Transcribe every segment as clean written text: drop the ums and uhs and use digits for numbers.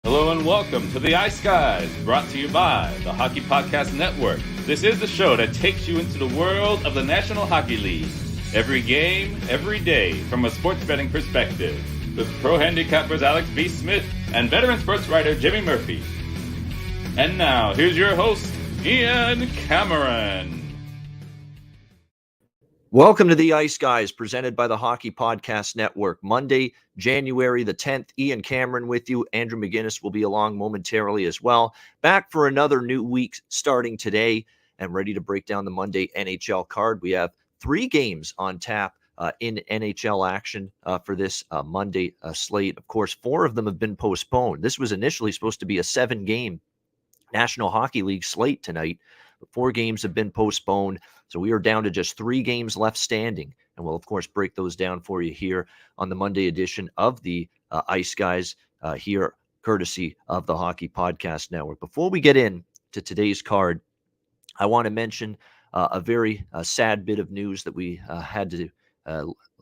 Hello and welcome to the Ice Guys, brought to you by the Hockey Podcast Network. This is the show that takes you into the world of the National Hockey League. Every game, every day, from a sports betting perspective. With pro handicappers Alex B. Smith and veteran sports writer Jimmy Murphy. And now, here's your host, Ian Cameron. Welcome to the Ice Guys, presented by the Hockey Podcast Network. Monday, January the 10th, Ian Cameron with you. Andrew McInnis will be along momentarily as well. Back for another new week starting today and ready to break down the Monday NHL card. We have 3 games on tap in NHL action for this Monday slate. Of course, 4 of them have been postponed. This was initially supposed to be a 7-game National Hockey League slate tonight. 4 games have been postponed. So we are down to just 3 games left standing. And we'll, of course, break those down for you here on the Monday edition of the Ice Guys here, courtesy of the Hockey Podcast Network. Before we get into today's card, I want to mention a very sad bit of news that we had to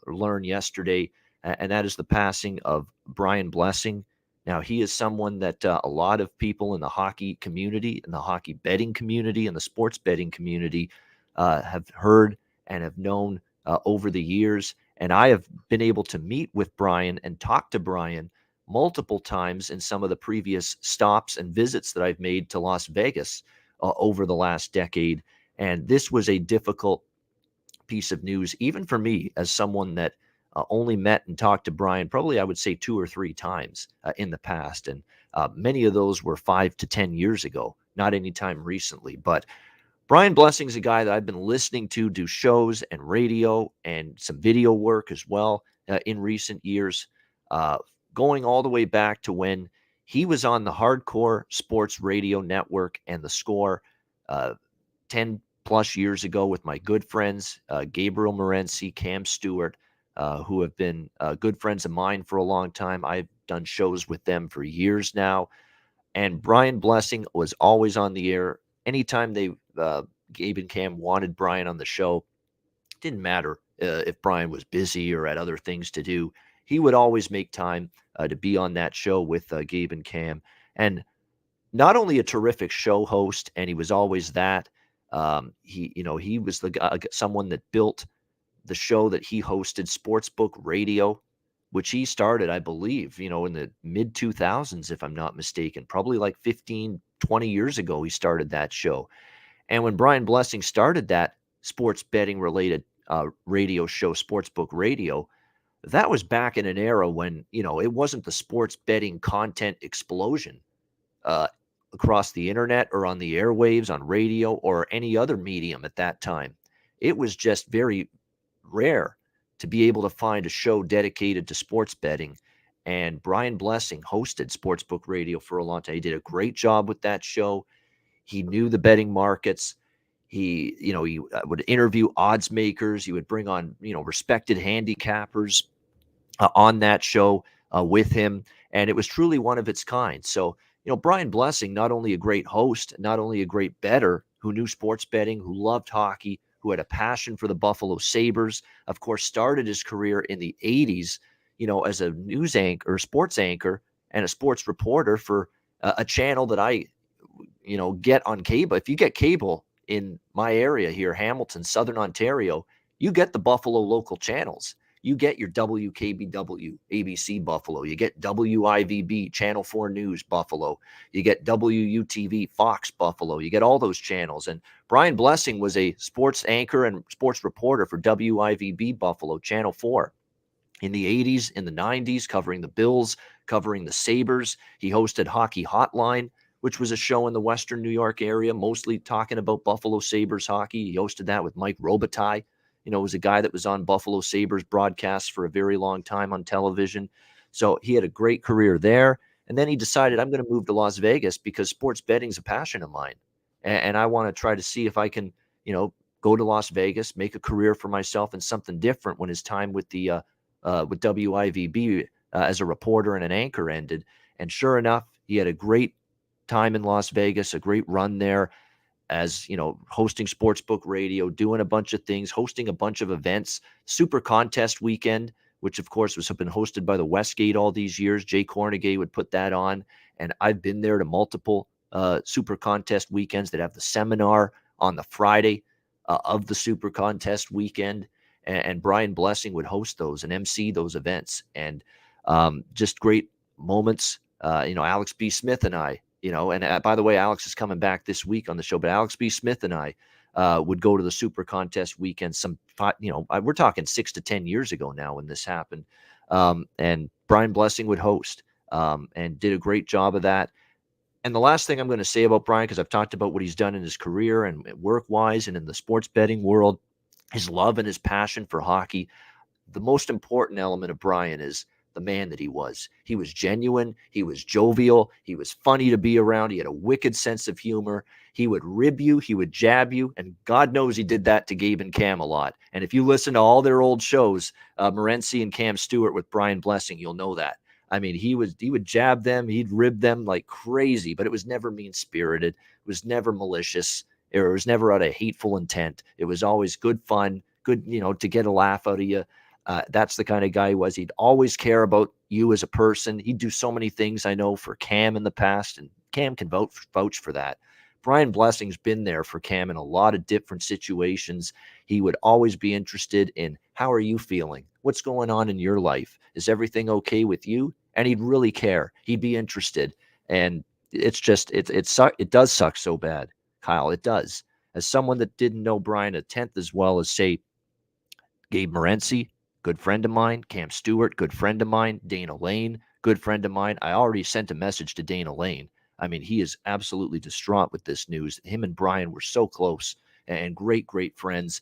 learn yesterday, and that is the passing of Brian Blessing. Now, he is someone that a lot of people in the hockey community, in the hockey betting community, and the sports betting community have heard and have known over the years. And I have been able to meet with Brian and talk to Brian multiple times in some of the previous stops and visits that I've made to Las Vegas over the last decade. And this was a difficult piece of news, even for me, as someone that only met and talked to Brian probably, I would say, 2 or 3 times in the past. And many of those were 5 to 10 years ago, not any time recently. But Brian Blessing's a guy that I've been listening to do shows and radio and some video work as well in recent years, going all the way back to when he was on the Hardcore Sports Radio Network and The Score 10 plus years ago with my good friends, Gabriel Morency, Cam Stewart, who have been good friends of mine for a long time. I've done shows with them for years now. And Brian Blessing was always on the air. Anytime Gabe and Cam wanted Brian on the show, didn't matter if Brian was busy or had other things to do. He would always make time to be on that show with Gabe and Cam. And not only a terrific show host, and he was always that, he was the guy, someone that built the show that he hosted, Sportsbook Radio, which he started, I believe, in the mid 2000s, if I'm not mistaken, probably like 15, 20 years ago, he started that show. And when Brian Blessing started that sports betting related radio show, Sportsbook Radio, that was back in an era when, it wasn't the sports betting content explosion across the internet or on the airwaves, on radio or any other medium at that time. It was just very rare to be able to find a show dedicated to sports betting. And Brian Blessing hosted Sportsbook Radio for a long time. He did a great job with that show. He knew the betting markets. He would interview odds makers. He would bring on, respected handicappers on that show with him. And it was truly one of its kind. So, Brian Blessing, not only a great host, not only a great bettor who knew sports betting, who loved hockey, who had a passion for the Buffalo Sabres, of course, started his career in the 80s, as a news anchor, sports anchor, and a sports reporter for a channel that I, get on cable. If you get cable in my area here, Hamilton, Southern Ontario, you get the Buffalo local channels. You get your WKBW, ABC Buffalo. You get WIVB, Channel 4 News Buffalo. You get WUTV, Fox Buffalo. You get all those channels. And Brian Blessing was a sports anchor and sports reporter for WIVB Buffalo, Channel 4. In the 80s, in the 90s, covering the Bills, covering the Sabres. He hosted Hockey Hotline, which was a show in the Western New York area, mostly talking about Buffalo Sabres hockey. He hosted that with Mike Robitaille. Was a guy that was on Buffalo Sabres broadcasts for a very long time on television. So he had a great career there. And then he decided, I'm going to move to Las Vegas because sports betting is a passion of mine. And I want to try to see if I can, go to Las Vegas, make a career for myself in something different when his time with the with WIVB as a reporter and an anchor ended. And sure enough, he had a great time in Las Vegas, a great run there. As hosting Sportsbook Radio, doing a bunch of things, hosting a bunch of events. Super Contest Weekend which of course was been hosted by the Westgate all these years. Jay Cornegay would put that on, and I've been there to multiple Super Contest weekends that have the seminar on the Friday of the Super Contest weekend, and Brian Blessing would host those and MC those events, and just great moments. Alex B. Smith and I, and by the way, Alex is coming back this week on the show, but Alex B. Smith and I would go to the Super Contest weekend. We're talking 6 to 10 years ago now when this happened, and Brian Blessing would host and did a great job of that. And the last thing I'm going to say about Brian, because I've talked about what he's done in his career and work-wise and in the sports betting world, his love and his passion for hockey. The most important element of Brian is the man that he was. He was genuine. He was jovial. He was funny to be around. He had a wicked sense of humor. He would rib you. He would jab you. And God knows he did that to Gabe and Cam a lot. And if you listen to all their old shows, Morency and Cam Stewart with Brian Blessing, you'll know that. I mean, he would jab them. He'd rib them like crazy, but it was never mean-spirited. It was never malicious. It was never out of hateful intent. It was always good fun, good, to get a laugh out of you. That's the kind of guy he was. He'd always care about you as a person. He'd do so many things, I know, for Cam in the past, and Cam can vouch for that. Brian Blessing's been there for Cam in a lot of different situations. He would always be interested in, how are you feeling? What's going on in your life? Is everything okay with you? And he'd really care. He'd be interested. And it's just, it does suck so bad, Kyle. It does. As someone that didn't know Brian a tenth as well as, say, Gabe Morency, good friend of mine, Cam Stewart, good friend of mine, Dana Lane, good friend of mine. I already sent a message to Dana Lane. I mean, he is absolutely distraught with this news. Him and Brian were so close and great, great friends.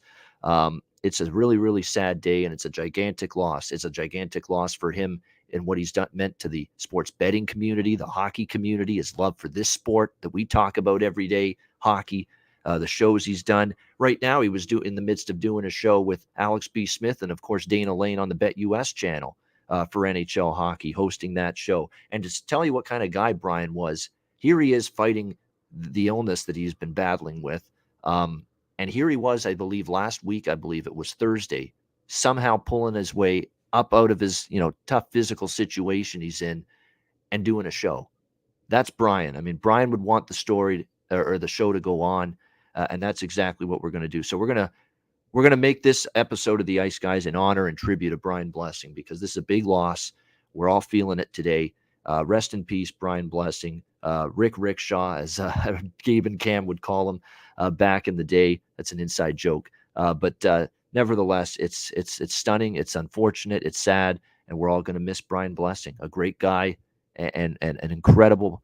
It's a really, really sad day, and it's a gigantic loss. It's a gigantic loss for him and what he's meant to the sports betting community, the hockey community, his love for this sport that we talk about every day, hockey, the shows he's done. Right now, he was in the midst of doing a show with Alex B. Smith and, of course, Dana Lane on the Bet US channel for NHL Hockey, hosting that show. And to tell you what kind of guy Brian was, here he is fighting the illness that he's been battling with. And here he was, I believe, last week, I believe it was Thursday, somehow pulling his way up out of his, tough physical situation he's in and doing a show. That's Brian. I mean, Brian would want the story or the show to go on, and that's exactly what we're going to do. So we're going to make this episode of the Ice Guys in honor and tribute of Brian Blessing, because this is a big loss. We're all feeling it today. Rest in peace, Brian Blessing. Rick Rickshaw, as Gabe and Cam would call him back in the day. That's an inside joke. But nevertheless, it's stunning. It's unfortunate. It's sad. And we're all going to miss Brian Blessing, a great guy and an incredible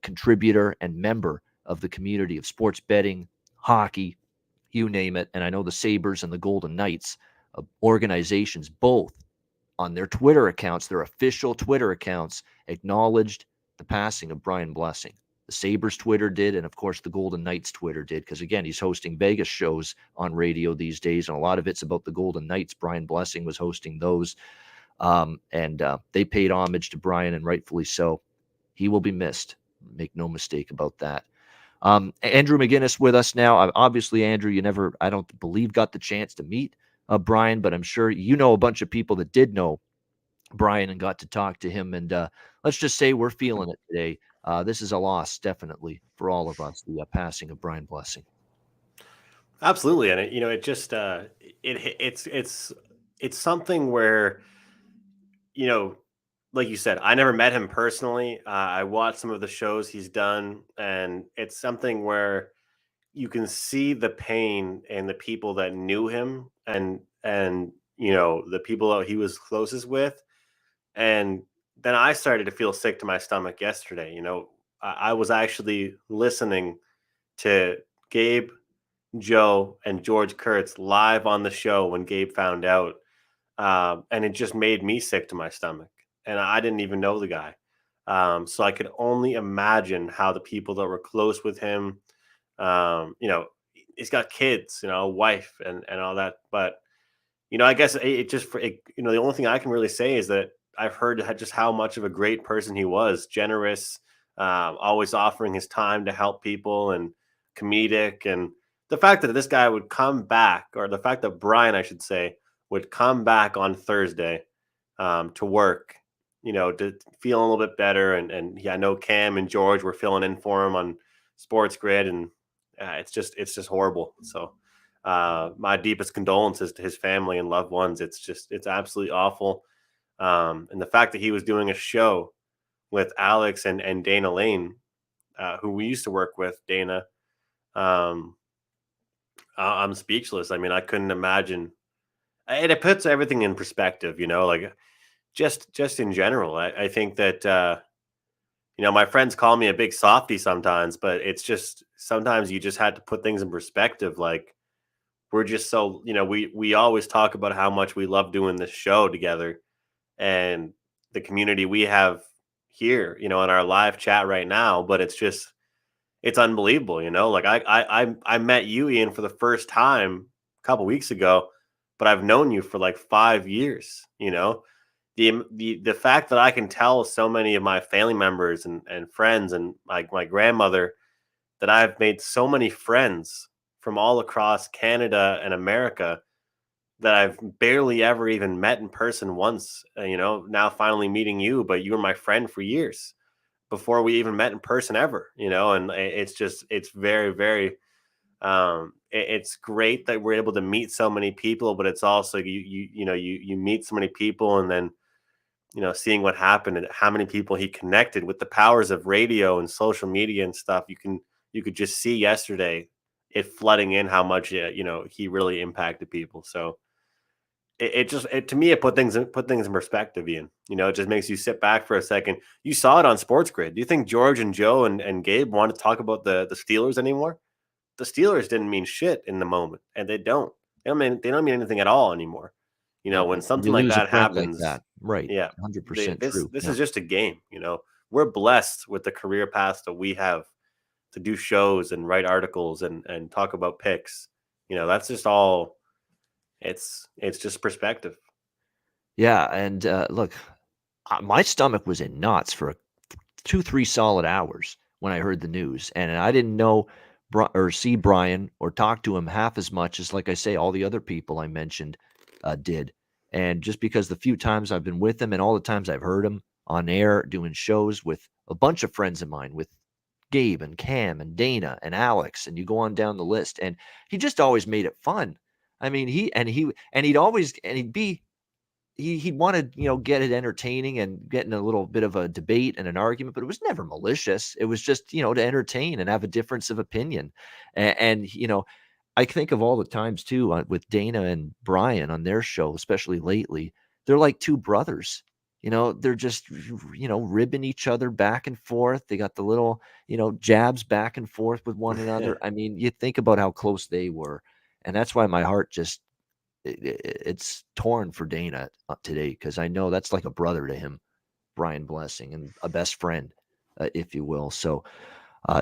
contributor and member of the community of sports betting, hockey, you name it. And I know the Sabres and the Golden Knights organizations, both on their Twitter accounts, their official Twitter accounts, acknowledged the passing of Brian Blessing. The Sabres Twitter did, and of course the Golden Knights Twitter did, because again, he's hosting Vegas shows on radio these days, and a lot of it's about the Golden Knights. Brian Blessing was hosting those, and they paid homage to Brian, and rightfully so. He will be missed. Make no mistake about that. Andrew McInnis with us now. Obviously, Andrew, you never, I don't believe, got the chance to meet Brian, but I'm sure you know a bunch of people that did know Brian and got to talk to him. And let's just say we're feeling it today. This is a loss, definitely, for all of us, the passing of Brian Blessing. Absolutely. And it just, it's something where, like you said, I never met him personally. I watched some of the shows he's done, and it's something where you can see the pain in the people that knew him and the people that he was closest with. And then I started to feel sick to my stomach yesterday. I was actually listening to Gabe, Joe, and George Kurtz live on the show when Gabe found out. And it just made me sick to my stomach. And I didn't even know the guy. So I could only imagine how the people that were close with him, he's got kids, a wife and all that. But, I guess the only thing I can really say is that I've heard just how much of a great person he was, generous, always offering his time to help people, and comedic. And the fact that this guy would come back, or the fact that Brian, I should say, would come back on Thursday to work, to feel a little bit better. And I know Cam and George were filling in for him on Sports Grid, and it's just horrible. So my deepest condolences to his family and loved ones. It's absolutely awful. And the fact that he was doing a show with Alex and Dana Lane, who we used to work with, Dana, I'm speechless. I mean, I couldn't imagine. It puts everything in perspective, like just in general. I think that my friends call me a big softy sometimes, but it's just sometimes you just had to put things in perspective. Like, we're just so, we always talk about how much we love doing this show together, and the community we have here, in our live chat right now. But it's unbelievable, like I met you, Ian, for the first time a couple weeks ago, but I've known you for like 5 years. The fact that I can tell so many of my family members and friends and my grandmother that I've made so many friends from all across Canada and America that I've barely ever even met in person once, now finally meeting you, but you were my friend for years before we even met in person ever, and it's very, very, it's great that we're able to meet so many people, but it's also, you meet so many people, and then, seeing what happened and how many people he connected with the powers of radio and social media and stuff. You could just see yesterday it flooding in how much, he really impacted people. So to me, it put things in perspective, Ian. It just makes you sit back for a second. You saw it on Sports Grid. Do you think George and Joe and Gabe want to talk about the Steelers anymore? The Steelers didn't mean shit in the moment, and they don't. They don't mean anything at all anymore. When something You like lose a that friend like happens, that. Right. yeah, 100% true. this Yeah. is just a game. We're blessed with the career paths that we have to do shows and write articles and talk about picks. That's just all. It's just perspective. Yeah. And look, my stomach was in knots for 2-3 solid hours when I heard the news. And I didn't know or see Brian or talk to him half as much as, like I say, all the other people I mentioned did. And just because the few times I've been with him and all the times I've heard him on air doing shows with a bunch of friends of mine, with Gabe and Cam and Dana and Alex, and you go on down the list, and he just always made it fun. I mean, he'd want to, get it entertaining and get in a little bit of a debate and an argument, but it was never malicious. It was just, to entertain and have a difference of opinion. And I think of all the times too with Dana and Brian on their show, especially lately, they're like two brothers. They're just, ribbing each other back and forth. They got the little, jabs back and forth with one another. I mean, you think about how close they were. And that's why my heart just, it's torn for Dana today, because I know that's like a brother to him, Brian Blessing, and a best friend, if you will. So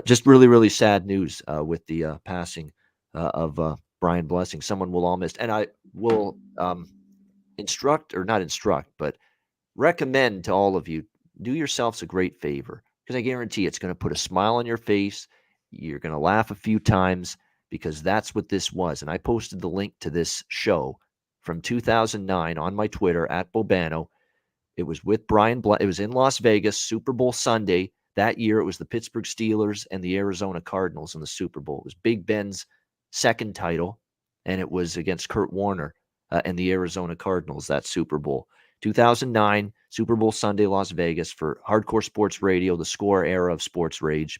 just really, really sad news with the passing of Brian Blessing. Someone we'll all miss. And I will but recommend to all of you, do yourselves a great favor, because I guarantee it's going to put a smile on your face. You're going to laugh a few times, because that's what this was. And I posted the link to this show from 2009 on my Twitter at Bobano. It was with Brian it was in Las Vegas, Super Bowl Sunday. That year, it was the Pittsburgh Steelers and the Arizona Cardinals in the Super Bowl. It was Big Ben's second title, and it was against Kurt Warner and the Arizona Cardinals, that Super Bowl. 2009, Super Bowl Sunday, Las Vegas, for Hardcore Sports Radio, the Score era of Sports Rage.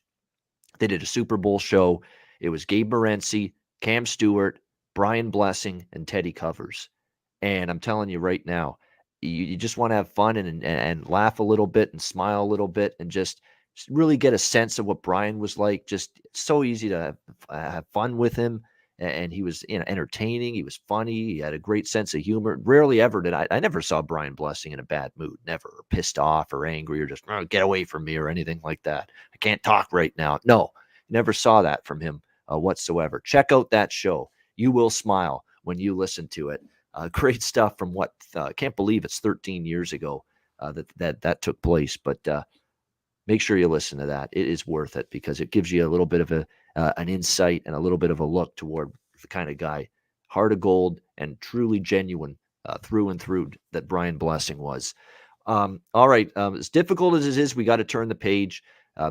They did a Super Bowl show. It was Gabe Morency, Cam Stewart, Brian Blessing, and Teddy Covers. And I'm telling you right now, you just want to have fun and laugh a little bit and smile a little bit and just really get a sense of what Brian was like. Just so easy to have fun with him. And he was entertaining. He was funny. He had a great sense of humor. Rarely ever did I never saw Brian Blessing in a bad mood, never, or pissed off or angry or just get away from me or anything like that. I can't talk right now. No, never saw that from him whatsoever. Check out that show. You will smile when you listen to it. Great stuff from what can't believe it's 13 years ago that took place. But make sure you listen to that. It is worth it, because it gives you a little bit of an insight and a little bit of a look toward the kind of guy, heart of gold and truly genuine through and through that Brian Blessing was. All right. As difficult as it is, we got to turn the page.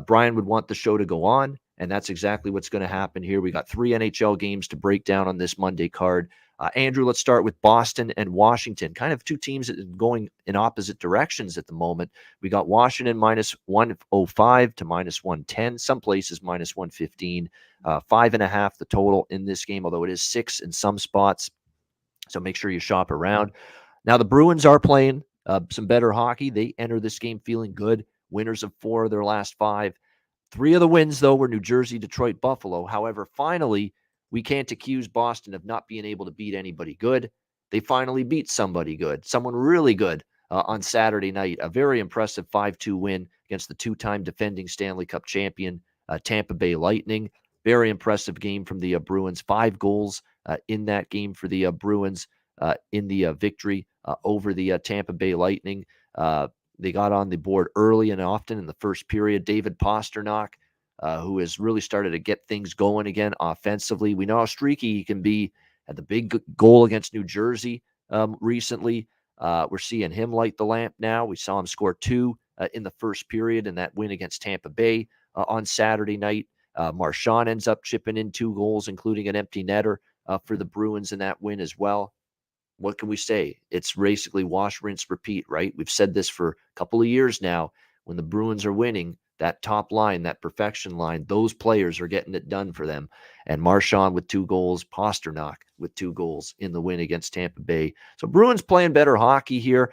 Brian would want the show to go on, and that's exactly what's going to happen here. We got 3 NHL games to break down on this Monday card. Andrew, let's start with Boston and Washington. Kind of two teams that are going in opposite directions at the moment. We got Washington minus 105 to minus 110. Some places minus 115. 5.5 the total in this game, although it is 6 in some spots. So make sure you shop around. Now, the Bruins are playing some better hockey. They enter this game feeling good. Winners of 4 of their last 5. 3 of the wins, though, were New Jersey, Detroit, Buffalo. However, finally, we can't accuse Boston of not being able to beat anybody good. They finally beat somebody good, someone really good on Saturday night. A very impressive 5-2 win against the 2-time defending Stanley Cup champion Tampa Bay Lightning. Very impressive game from the Bruins. 5 goals in that game for the Bruins in the victory over the Tampa Bay Lightning. They got on the board early and often in the first period. David Pastrnak, who has really started to get things going again offensively. We know how streaky he can be. Had the big goal against New Jersey recently. We're seeing him light the lamp now. We saw him score 2 in the first period in that win against Tampa Bay on Saturday night. Marchand ends up chipping in 2 goals, including an empty netter for the Bruins in that win as well. What can we say? It's basically wash, rinse, repeat, right? We've said this for a couple of years now. When the Bruins are winning, that top line, that perfection line, those players are getting it done for them. And Marchand with 2 goals, Pastrnak with 2 goals in the win against Tampa Bay. So Bruins playing better hockey here.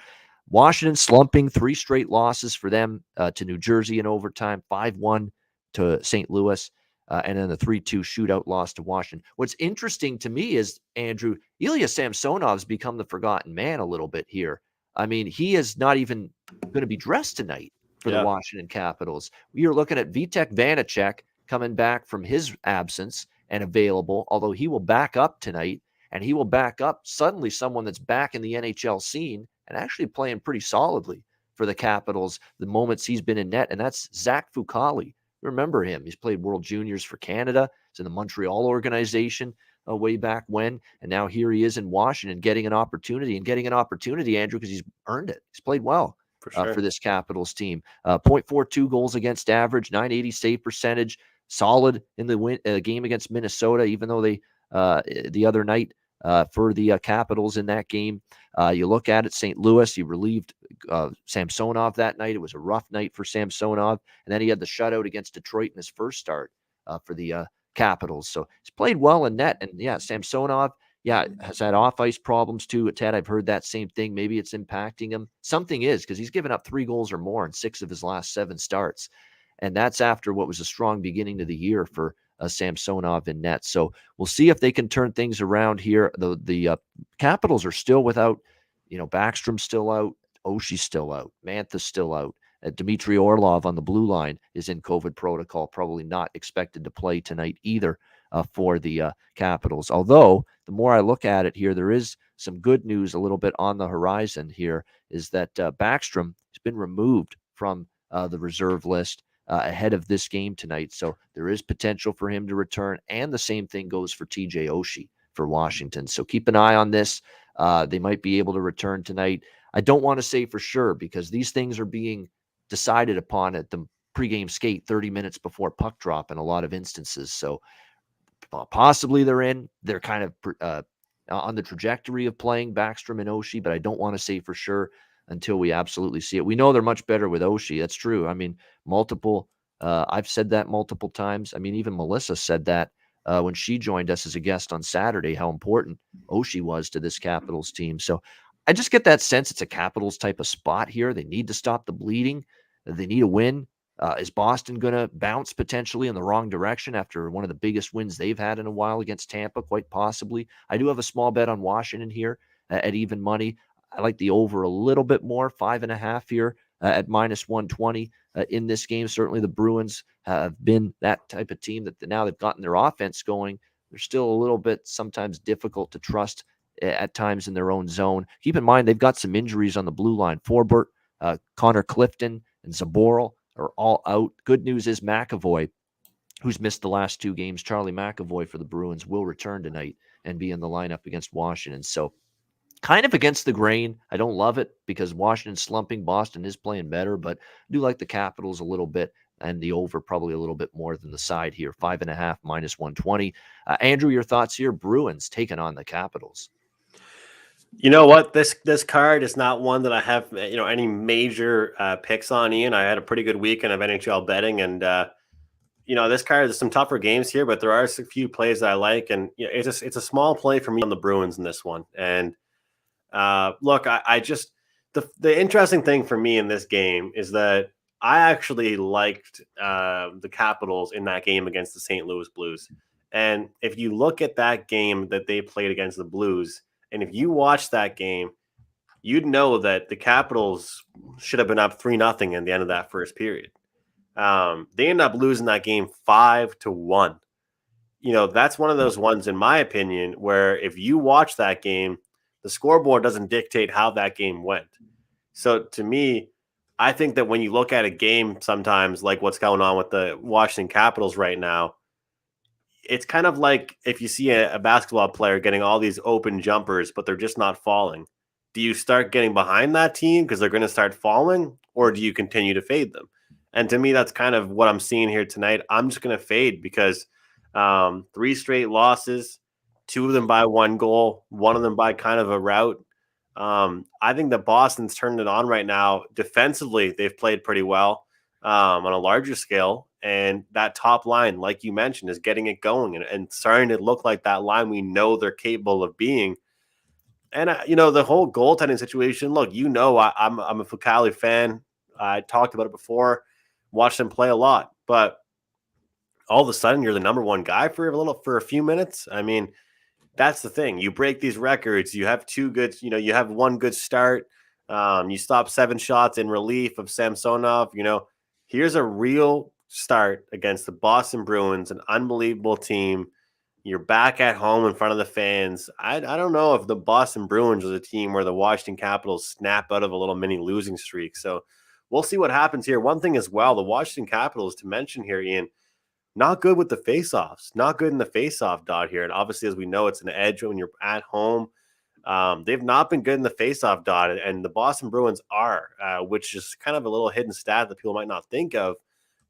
Washington slumping, 3 straight losses for them to New Jersey in overtime, 5-1 to St. Louis. And then the 3-2 shootout loss to Washington. What's interesting to me is, Andrew, Ilya Samsonov's become the forgotten man a little bit here. I mean, he is not even going to be dressed tonight for the Washington Capitals. We are looking at Vitek Vanacek coming back from his absence and available, although he will back up tonight, and he will back up suddenly someone that's back in the NHL scene and actually playing pretty solidly for the Capitals the moments he's been in net, and that's Zach Fucale. Remember him. He's played World Juniors for Canada. He's in the Montreal organization way back when. And now here he is in Washington getting an opportunity, Andrew, because he's earned it. He's played well for this Capitals team. 0.42 goals against average, 980 save percentage, solid in the game against Minnesota, even though they the other night for the Capitals in that game. You look at it, St. Louis, he relieved Samsonov that night. It was a rough night for Samsonov. And then he had the shutout against Detroit in his first start for the Capitals. So he's played well in net. And yeah, Samsonov, has had off-ice problems too. Ted, I've heard that same thing. Maybe it's impacting him. Something is, because he's given up 3 goals or more in 6 of his last 7 starts. And that's after what was a strong beginning to the year for Samsonov in net. So we'll see if they can turn things around here. The Capitals are still without, Backstrom's still out, Oshie's still out, Mantha's still out. Dmitry Orlov on the blue line is in COVID protocol, probably not expected to play tonight either for the Capitals. Although, the more I look at it here, there is some good news a little bit on the horizon here, is that Backstrom has been removed from the reserve list ahead of this game tonight. So there is potential for him to return. And the same thing goes for TJ Oshie for Washington. So keep an eye on this. They might be able to return tonight. I don't want to say for sure because these things are being decided upon at the pregame skate 30 minutes before puck drop in a lot of instances. So possibly they're in. They're kind of on the trajectory of playing Backstrom and Oshie, but I don't want to say for sure until we absolutely see it. We know they're much better with Oshie. That's true. I mean, I've said that multiple times. I mean, even Melissa said that when she joined us as a guest on Saturday, how important Oshie was to this Capitals team. So I just get that sense it's a Capitals type of spot here. They need to stop the bleeding. They need a win. Is Boston going to bounce potentially in the wrong direction after one of the biggest wins they've had in a while against Tampa? Quite possibly. I do have a small bet on Washington here at even money. I like the over a little bit more, 5.5 here at minus 120 in this game. Certainly the Bruins have been that type of team that now they've gotten their offense going. They're still a little bit sometimes difficult to trust at times in their own zone. Keep in mind, they've got some injuries on the blue line. Forbort, Connor Clifton, and Zaboral are all out. Good news is McAvoy, who's missed the last 2 games, Charlie McAvoy for the Bruins, will return tonight and be in the lineup against Washington. So kind of against the grain. I don't love it because Washington's slumping. Boston is playing better, but I do like the Capitals a little bit, and the over probably a little bit more than the side here. 5.5 minus 120. Andrew, your thoughts here? Bruins taking on the Capitals. You know what? This card is not one that I have any major picks on, Ian. I had a pretty good weekend of NHL betting, and this card, there's some tougher games here, but there are a few plays that I like, and it's a small play for me on the Bruins in this one. And look, I just the interesting thing for me in this game is that I actually liked the Capitals in that game against the St. Louis Blues. And if you look at that game that they played against the Blues, and if you watch that game, you'd know that the Capitals should have been up 3-0 in the end of that first period. They ended up losing that game 5-1. That's one of those ones, in my opinion, where if you watch that game, the scoreboard doesn't dictate how that game went. So to me, I think that when you look at a game sometimes like what's going on with the Washington Capitals right now, it's kind of like if you see a basketball player getting all these open jumpers, but they're just not falling. Do you start getting behind that team because they're going to start falling, or do you continue to fade them? And to me, that's kind of what I'm seeing here tonight. I'm just going to fade because 3 straight losses, 2 of them by 1 goal, 1 of them by kind of a rout. I think that Boston's turned it on right now. Defensively, they've played pretty well on a larger scale. And that top line, like you mentioned, is getting it going and starting to look like that line we know they're capable of being. And, the whole goaltending situation, look, I'm a Fucale fan. I talked about it before, watched him play a lot. But all of a sudden, you're the number 1 guy for a few minutes. I mean, that's the thing. You break these records. You have 2 good, you have 1 good start. You stop 7 shots in relief of Samsonov. Here's a real start against the Boston Bruins, an unbelievable team. You're back at home in front of the fans. I don't know if the Boston Bruins was a team where the Washington Capitals snap out of a little mini losing streak. So we'll see what happens here. One thing as well, the Washington Capitals, to mention here, Ian, not good with the faceoffs, not good in the faceoff dot here. And obviously, as we know, it's an edge when you're at home. They've not been good in the faceoff dot, and the Boston Bruins are, which is kind of a little hidden stat that people might not think of,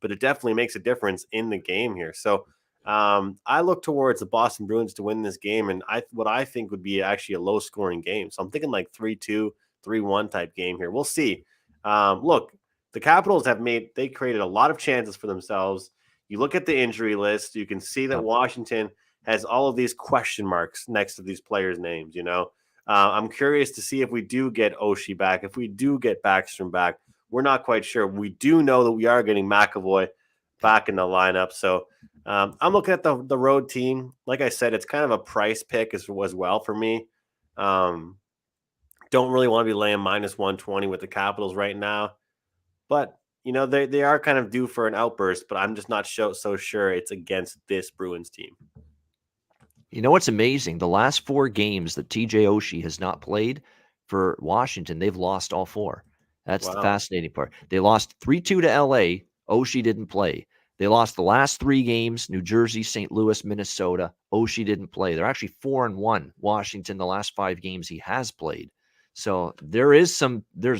but it definitely makes a difference in the game here. So I look towards the Boston Bruins to win this game, and what I think would be actually a low-scoring game. So I'm thinking like 3-2, 3-1 type game here. We'll see. Look, the Capitals they created a lot of chances for themselves. You look at the injury list, you can see that Washington has all of these question marks next to these players' names, I'm curious to see if we do get Oshie back, if we do get Backstrom back. We're not quite sure. We do know that we are getting McAvoy back in the lineup. So I'm looking at the road team. Like I said, it's kind of a price pick as well for me. Don't really want to be laying minus 120 with the Capitals right now. But they are kind of due for an outburst, but I'm just not so sure it's against this Bruins team. You know what's amazing? The last 4 games that TJ Oshie has not played for Washington, they've lost all 4. That's the fascinating part. They lost 3-2 to LA. Oshie didn't play. They lost the last 3 games, New Jersey, St. Louis, Minnesota. Oshie didn't play. They're actually 4-1. Washington, the last 5 games he has played. So there's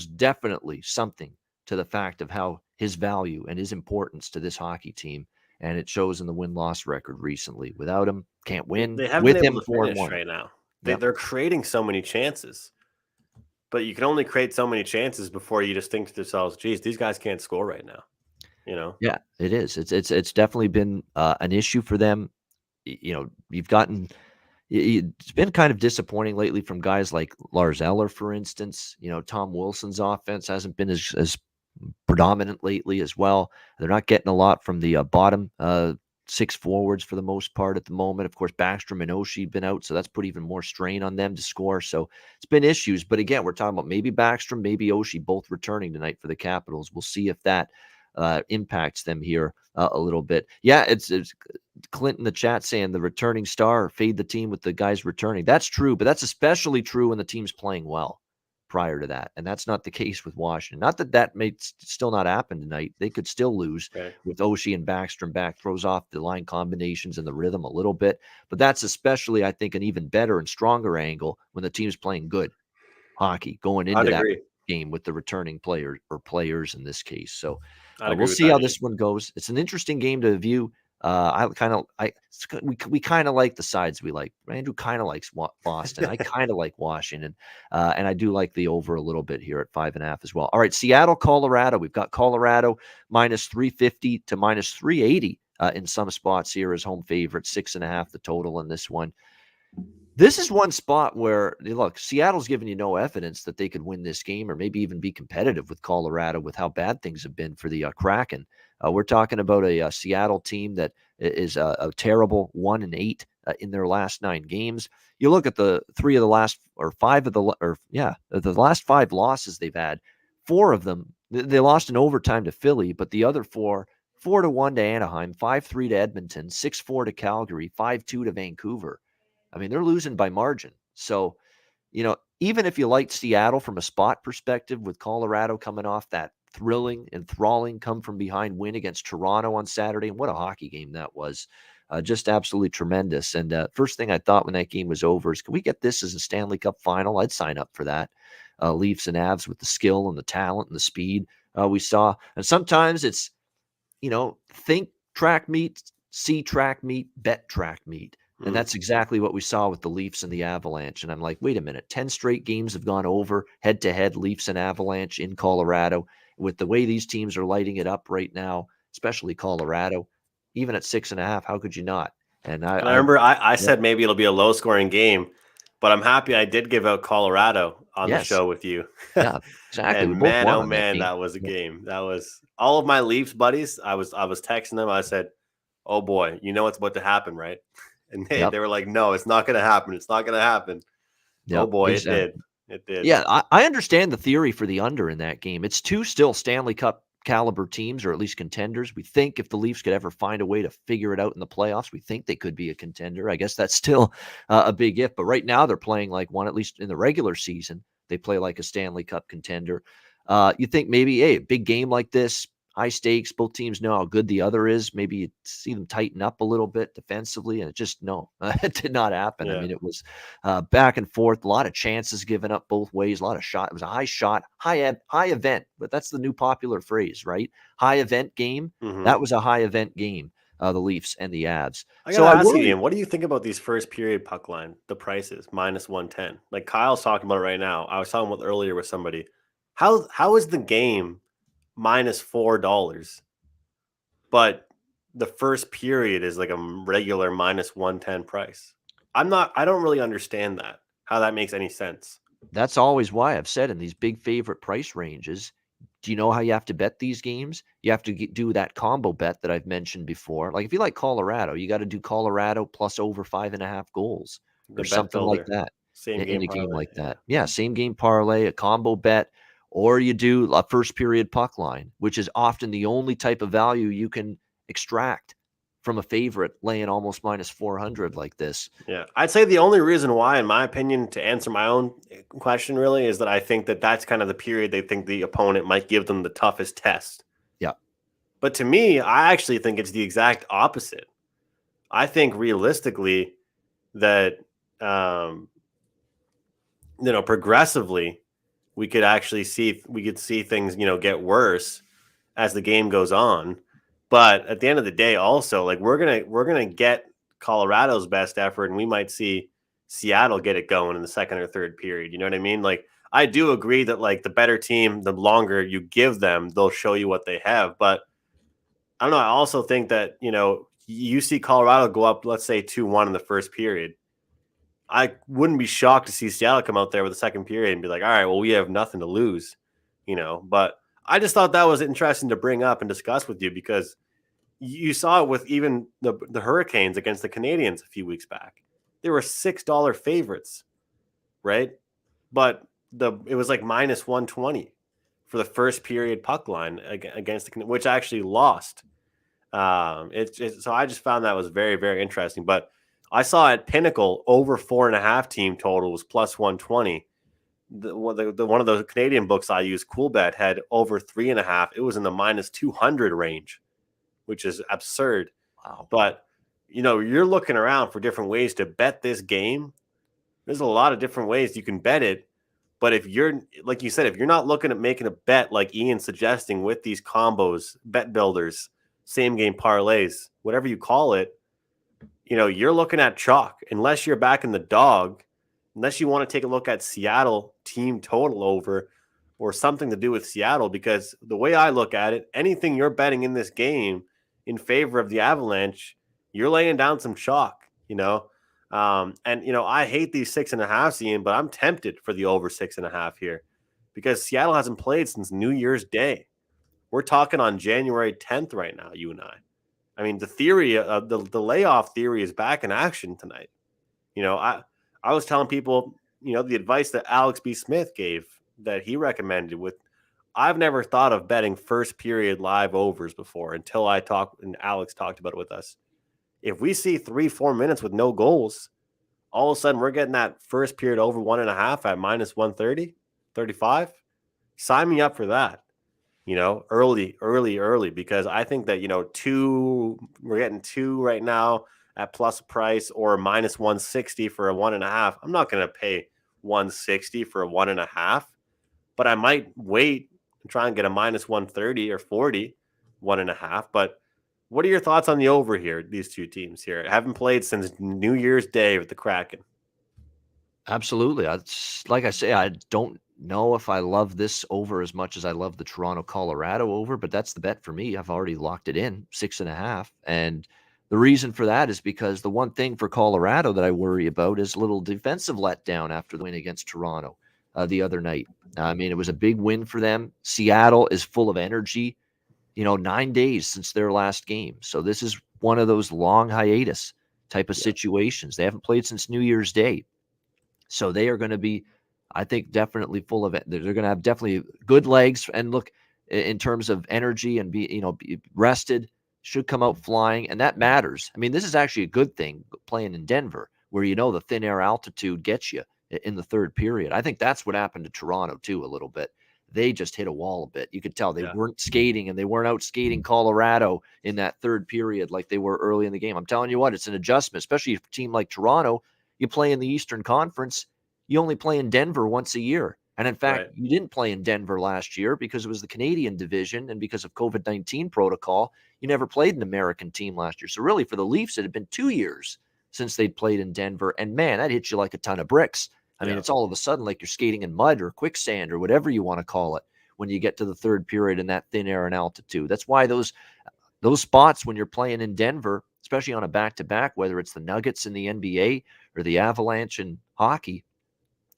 definitely something to the fact of how his value and his importance to this hockey team, and it shows in the win-loss record recently. Without him, can't win. They haven't been able to finish right now. They're creating so many chances, but you can only create so many chances before you just think to yourselves, geez, these guys can't score right now. Yeah, it is. It's definitely been an issue for them. You've gotten. It's been kind of disappointing lately from guys like Lars Eller, for instance. Tom Wilson's offense hasn't been as predominant lately as well. They're not getting a lot from the bottom 6 forwards for the most part at the moment. Of course, Backstrom and Oshie have been out, so that's put even more strain on them to score. So it's been issues. But again, we're talking about maybe Backstrom, maybe Oshie both returning tonight for the Capitals. We'll see if that impacts them here a little bit. Yeah, it's Clint in the chat saying the returning star, fade the team with the guys returning. That's true, but that's especially true when the team's playing well prior to that. And that's not the case with Washington. Not that may still not happen tonight. They could still lose with Oshie and Backstrom back. Throws off the line combinations and the rhythm a little bit. But that's especially, I think, an even better and stronger angle when the team's playing good. hockey going I'd into that agree. game with the returning player or players in this case. So I'd we'll agree with see how that. this one goes. It's an interesting game to view. We kind of like the sides we like. Andrew kind of likes Boston. I kind of like Washington, and I do like the over a little bit here at 5.5 as well. All right, Seattle, Colorado. We've got Colorado minus 350 to minus 380 in some spots here as home favorite. 6.5 the total in this one. This is one spot where, look, Seattle's giving you no evidence that they could win this game or maybe even be competitive with Colorado with how bad things have been for the Kraken. We're talking about a Seattle team that is a terrible 1-8 in their last 9 games. You look at the the last 5 losses they've had. 4 of them, they lost in overtime to Philly, but the other 4, 4-1 to Anaheim, 5-3 to Edmonton, 6-4 to Calgary, 5-2 to Vancouver. I mean, they're losing by margin. So, even if you liked Seattle from a spot perspective with Colorado coming off that thrilling, enthralling come from behind win against Toronto on Saturday, and what a hockey game that was. Just absolutely tremendous. And first thing I thought when that game was over is, can we get this as a Stanley Cup final? I'd sign up for that. Leafs and Avs with the skill and the talent and the speed we saw. And sometimes it's, think track meet, see track meet, bet track meet. And that's exactly what we saw with the Leafs and the Avalanche. And I'm like, wait a minute, 10 straight games have gone over head-to-head, Leafs and Avalanche in Colorado. With the way these teams are lighting it up right now, especially Colorado, even at 6.5, how could you not? And And I remember I Yep. said maybe it'll be a low-scoring game, but I'm happy I did give out Colorado on the Yes. show with you. Yeah, exactly. We And both man, won oh on that man, game. that was a Yep. game. That was all of my Leafs buddies. I was texting them. I said, "Oh boy, you know what's about to happen, right?" And they Yep. were like, "No, it's not going to happen. It's not going to happen." Oh Yep. boy, it did. Exactly. It did. Yeah, I understand the theory for the under in that game. It's 2 still Stanley Cup caliber teams, or at least contenders. We think if the Leafs could ever find a way to figure it out in the playoffs, we think they could be a contender. I guess that's still a big if. But right now they're playing like one, at least in the regular season. They play like a Stanley Cup contender. You think maybe, hey, a big game like this, high stakes, both teams know how good the other is. Maybe you see them tighten up a little bit defensively, and it did not happen. I Yeah. mean, it was back and forth, a lot of chances given up both ways, a lot of shot. It was a high event, but that's the new popular phrase, right? High event game. That was a high event game. The Leafs and the Avs. I So gotta I ask you, worry. Ian, what do you think about these first period puck line? The prices minus 110. Like Kyle's talking about it right now. I was talking about earlier with somebody. How is the game minus $4, but the first period is like a regular minus 110 price? I don't really understand that. How that makes any sense. That's always why I've said in these big favorite price ranges, do you know how you have to bet these games? You have to do that combo bet that I've mentioned before. Like if you like Colorado, you got to do Colorado plus over 5.5 goals The or bet something like builder, that same in game a game parlay. like that. Yeah, same game parlay, a combo bet, or you do a first period puck line, which is often the only type of value you can extract from a favorite laying almost minus 400 like this. Yeah, I'd say the only reason why, in my opinion, to answer my own question, really, is that I think that that's kind of the period they think the opponent might give them the toughest test. Yeah. But to me, I actually think it's the exact opposite. I think realistically that, progressively, we could see things, get worse as the game goes on. But at the end of the day, also, like we're gonna get Colorado's best effort, and we might see Seattle get it going in the second or third period. You know what I mean? Like I do agree that like the better team, the longer you give them, they'll show you what they have. But I don't know. I also think that you see Colorado go up, let's say 2-1 in the first period. I wouldn't be shocked to see Seattle come out there with the second period and be like, all right, well, we have nothing to lose, But I just thought that was interesting to bring up and discuss with you because you saw it with even the Hurricanes against the Canadians a few weeks back. They were $6 favorites, right? But it was like minus 120 for the first period puck line against the which actually lost. So I just found that was very, very interesting. But I saw at Pinnacle over 4.5 team total was plus 120. The one of the Canadian books I use, Coolbet, had over 3.5. It was in the minus 200 range, which is absurd. Wow. But you're looking around for different ways to bet this game. There's a lot of different ways you can bet it, But if you're, like you said, if you're not looking at making a bet like Ian's suggesting with these combos, bet builders, same game parlays, whatever you call it, you're looking at chalk unless you're backing the dog, unless you want to take a look at Seattle team total over or something to do with Seattle, because the way I look at it, anything you're betting in this game in favor of the Avalanche, you're laying down some chalk, I hate these 6.5, Ian, but I'm tempted for the over 6.5 here because Seattle hasn't played since New Year's Day. We're talking on January 10th right now, you and I. I mean, the theory of the layoff theory is back in action tonight. I was telling people, the advice that Alex B. Smith gave that he recommended I've never thought of betting first period live overs before until Alex talked about it with us. If we see 3-4 minutes with no goals, all of a sudden we're getting that first period over 1.5 at minus 130, 35. Sign me up for that. Early, because I think that, we're getting 2 right now at plus price or minus 160 for a 1.5. I'm not going to pay 160 for a 1.5, but I might wait and try and get a minus 130 or 40, 1.5. But what are your thoughts on the over here? These two teams here haven't played since New Year's Day with the Kraken. Absolutely. Like I say, I don't know if I love this over as much as I love the Toronto-Colorado over, but that's the bet for me. I've already locked it in, 6.5. And the reason for that is because the one thing for Colorado that I worry about is a little defensive letdown after the win against Toronto the other night. I mean, it was a big win for them. Seattle is full of energy, 9 days since their last game. So this is one of those long hiatus type of situations. They haven't played since New Year's Day. So they are going to be, I think, definitely full of it. They're going to have definitely good legs. And look, in terms of energy and be rested, should come out flying. And that matters. I mean, this is actually a good thing playing in Denver, where the thin air altitude gets you in the third period. I think that's what happened to Toronto, too, a little bit. They just hit a wall a bit. You could tell they weren't skating, and they weren't out skating Colorado in that third period like they were early in the game. I'm telling you what, it's an adjustment, especially for a team like Toronto. You play in the Eastern Conference, you only play in Denver once a year. And in fact, you didn't play in Denver last year because it was the Canadian division, and because of COVID-19 protocol, you never played an American team last year. So really for the Leafs, it had been 2 years since they'd played in Denver. And man, that hits you like a ton of bricks. I mean, it's all of a sudden like you're skating in mud or quicksand or whatever you want to call it when you get to the third period in that thin air and altitude. That's why those spots when you're playing in Denver, especially on a back-to-back, whether it's the Nuggets in the NBA or the Avalanche in hockey,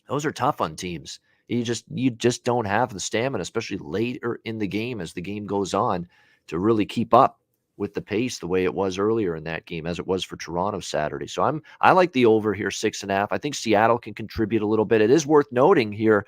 those are tough on teams. You just don't have the stamina, especially later in the game as the game goes on, to really keep up with the pace the way it was earlier in that game, as it was for Toronto Saturday. So I like the over here, 6.5. I think Seattle can contribute a little bit. It is worth noting here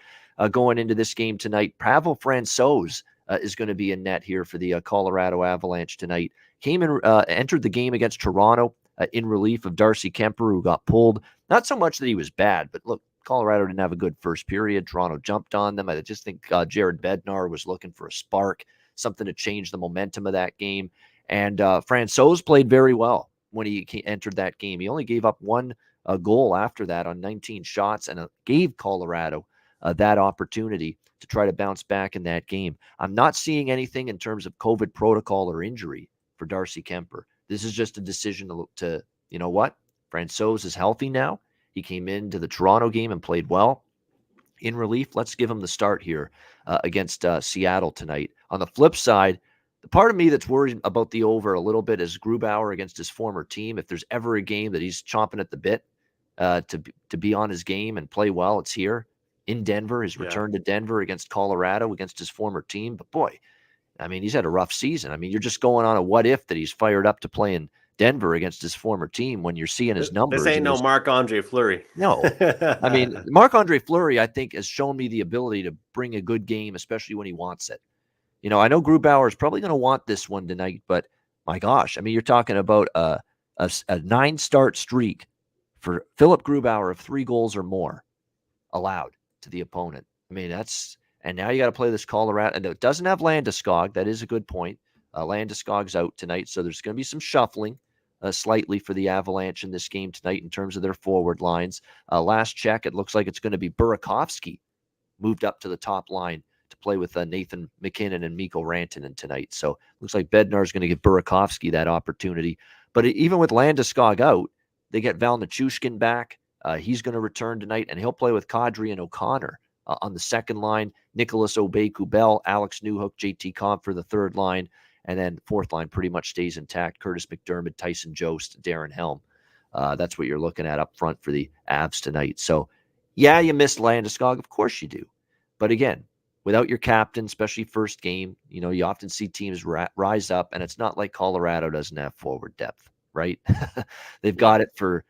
going into this game tonight, Pavel Francouz is going to be in net here for the Colorado Avalanche tonight. Came in, entered the game against Toronto in relief of Darcy Kemper, who got pulled. Not so much that he was bad, but look, Colorado didn't have a good first period. Toronto jumped on them. I just think Jared Bednar was looking for a spark, something to change the momentum of that game. And Francouz played very well when he entered that game. He only gave up one goal after that on 19 shots and gave Colorado that opportunity to try to bounce back in that game. I'm not seeing anything in terms of COVID protocol or injury for Darcy Kemper. This is just a decision to you know what? Francouz is healthy now. He came into the Toronto game and played well in relief. Let's give him the start here against Seattle tonight. On the flip side, the part of me that's worried about the over a little bit is Grubauer against his former team. If there's ever a game that he's chomping at the bit to be on his game and play well, it's here in Denver. His return to Denver against Colorado against his former team. But boy, I mean, he's had a rough season. I mean, you're just going on a what if that he's fired up to play in Denver against his former team when you're seeing his numbers. This ain't no Marc-Andre Fleury. No. I mean, Marc-Andre Fleury, I think, has shown me the ability to bring a good game, especially when he wants it. I know Grubauer is probably going to want this one tonight, but my gosh, I mean, you're talking about a 9-start streak for Philip Grubauer of 3 goals or more allowed to the opponent. I mean, and now you got to play this Colorado, and it doesn't have Landeskog. That is a good point. Landeskog's out tonight, so there's going to be some shuffling slightly for the Avalanche in this game tonight in terms of their forward lines. Last check, it looks like it's going to be Burakovsky moved up to the top line to play with Nathan McKinnon and Mikko Rantanen tonight. So looks like Bednar is going to give Burakovsky that opportunity. But even with Landeskog out, they get Val Nichushkin back. He's going to return tonight, and he'll play with Kadri and O'Connor on the second line. Nicholas Aubé-Kubel, Alex Newhook, JT Compher, the third line. And then fourth line pretty much stays intact. Curtis McDermott, Tyson Jost, Darren Helm. That's what you're looking at up front for the Avs tonight. So, yeah, you missed Landeskog. Of course you do. But again, without your captain, especially first game, you often see teams rise up, and it's not like Colorado doesn't have forward depth, right? They've got it for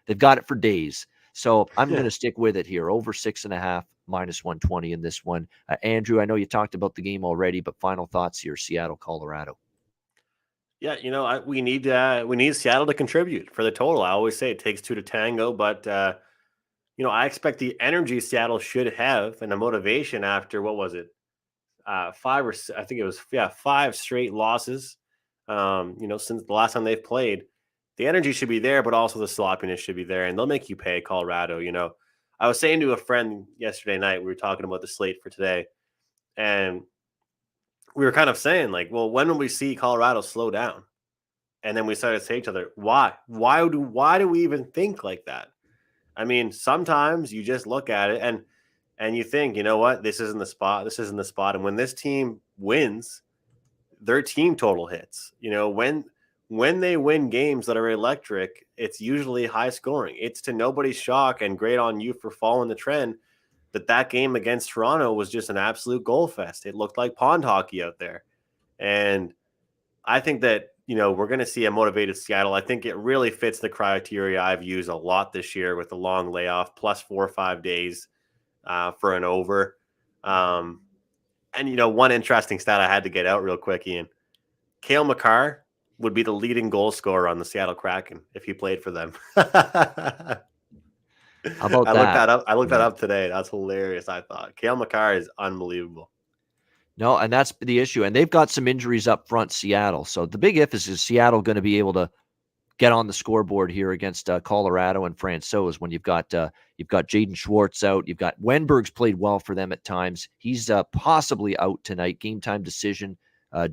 days. So I'm going to stick with it here. Over 6.5, -120 in this one. Andrew, I know you talked about the game already, but final thoughts here, Seattle, Colorado. Yeah, we need Seattle to contribute for the total. I always say it takes two to tango, but I expect the energy Seattle should have and the motivation after what was it, 5 straight losses. Since the last time they've played, the energy should be there, but also the sloppiness should be there, and they'll make you pay. Colorado, I was saying to a friend yesterday night, we were talking about the slate for today, and we were kind of saying like, well, when will we see Colorado slow down? And then we started to say to each other, why? Why do we even think like that? I mean, sometimes you just look at it and you think, you know what, this isn't the spot. This isn't the spot. And when this team wins, their team total hits. When they win games that are electric, it's usually high scoring. It's to nobody's shock, and great on you for following the trend, that game against Toronto was just an absolute goal fest. It looked like pond hockey out there. And I think that, we're going to see a motivated Seattle. I think it really fits the criteria I've used a lot this year with the long layoff, plus 4 or 5 days for an over. And, one interesting stat I had to get out real quick, Ian. Cale Makar would be the leading goal scorer on the Seattle Kraken if he played for them. How about that? I looked that up today. That's hilarious, I thought. Cale Makar is unbelievable. No, and that's the issue. And they've got some injuries up front, Seattle. So the big if is Seattle going to be able to get on the scoreboard here against Colorado and Francouz when you've got Jaden Schwartz out. You've got Wenberg's played well for them at times. He's possibly out tonight. Game time decision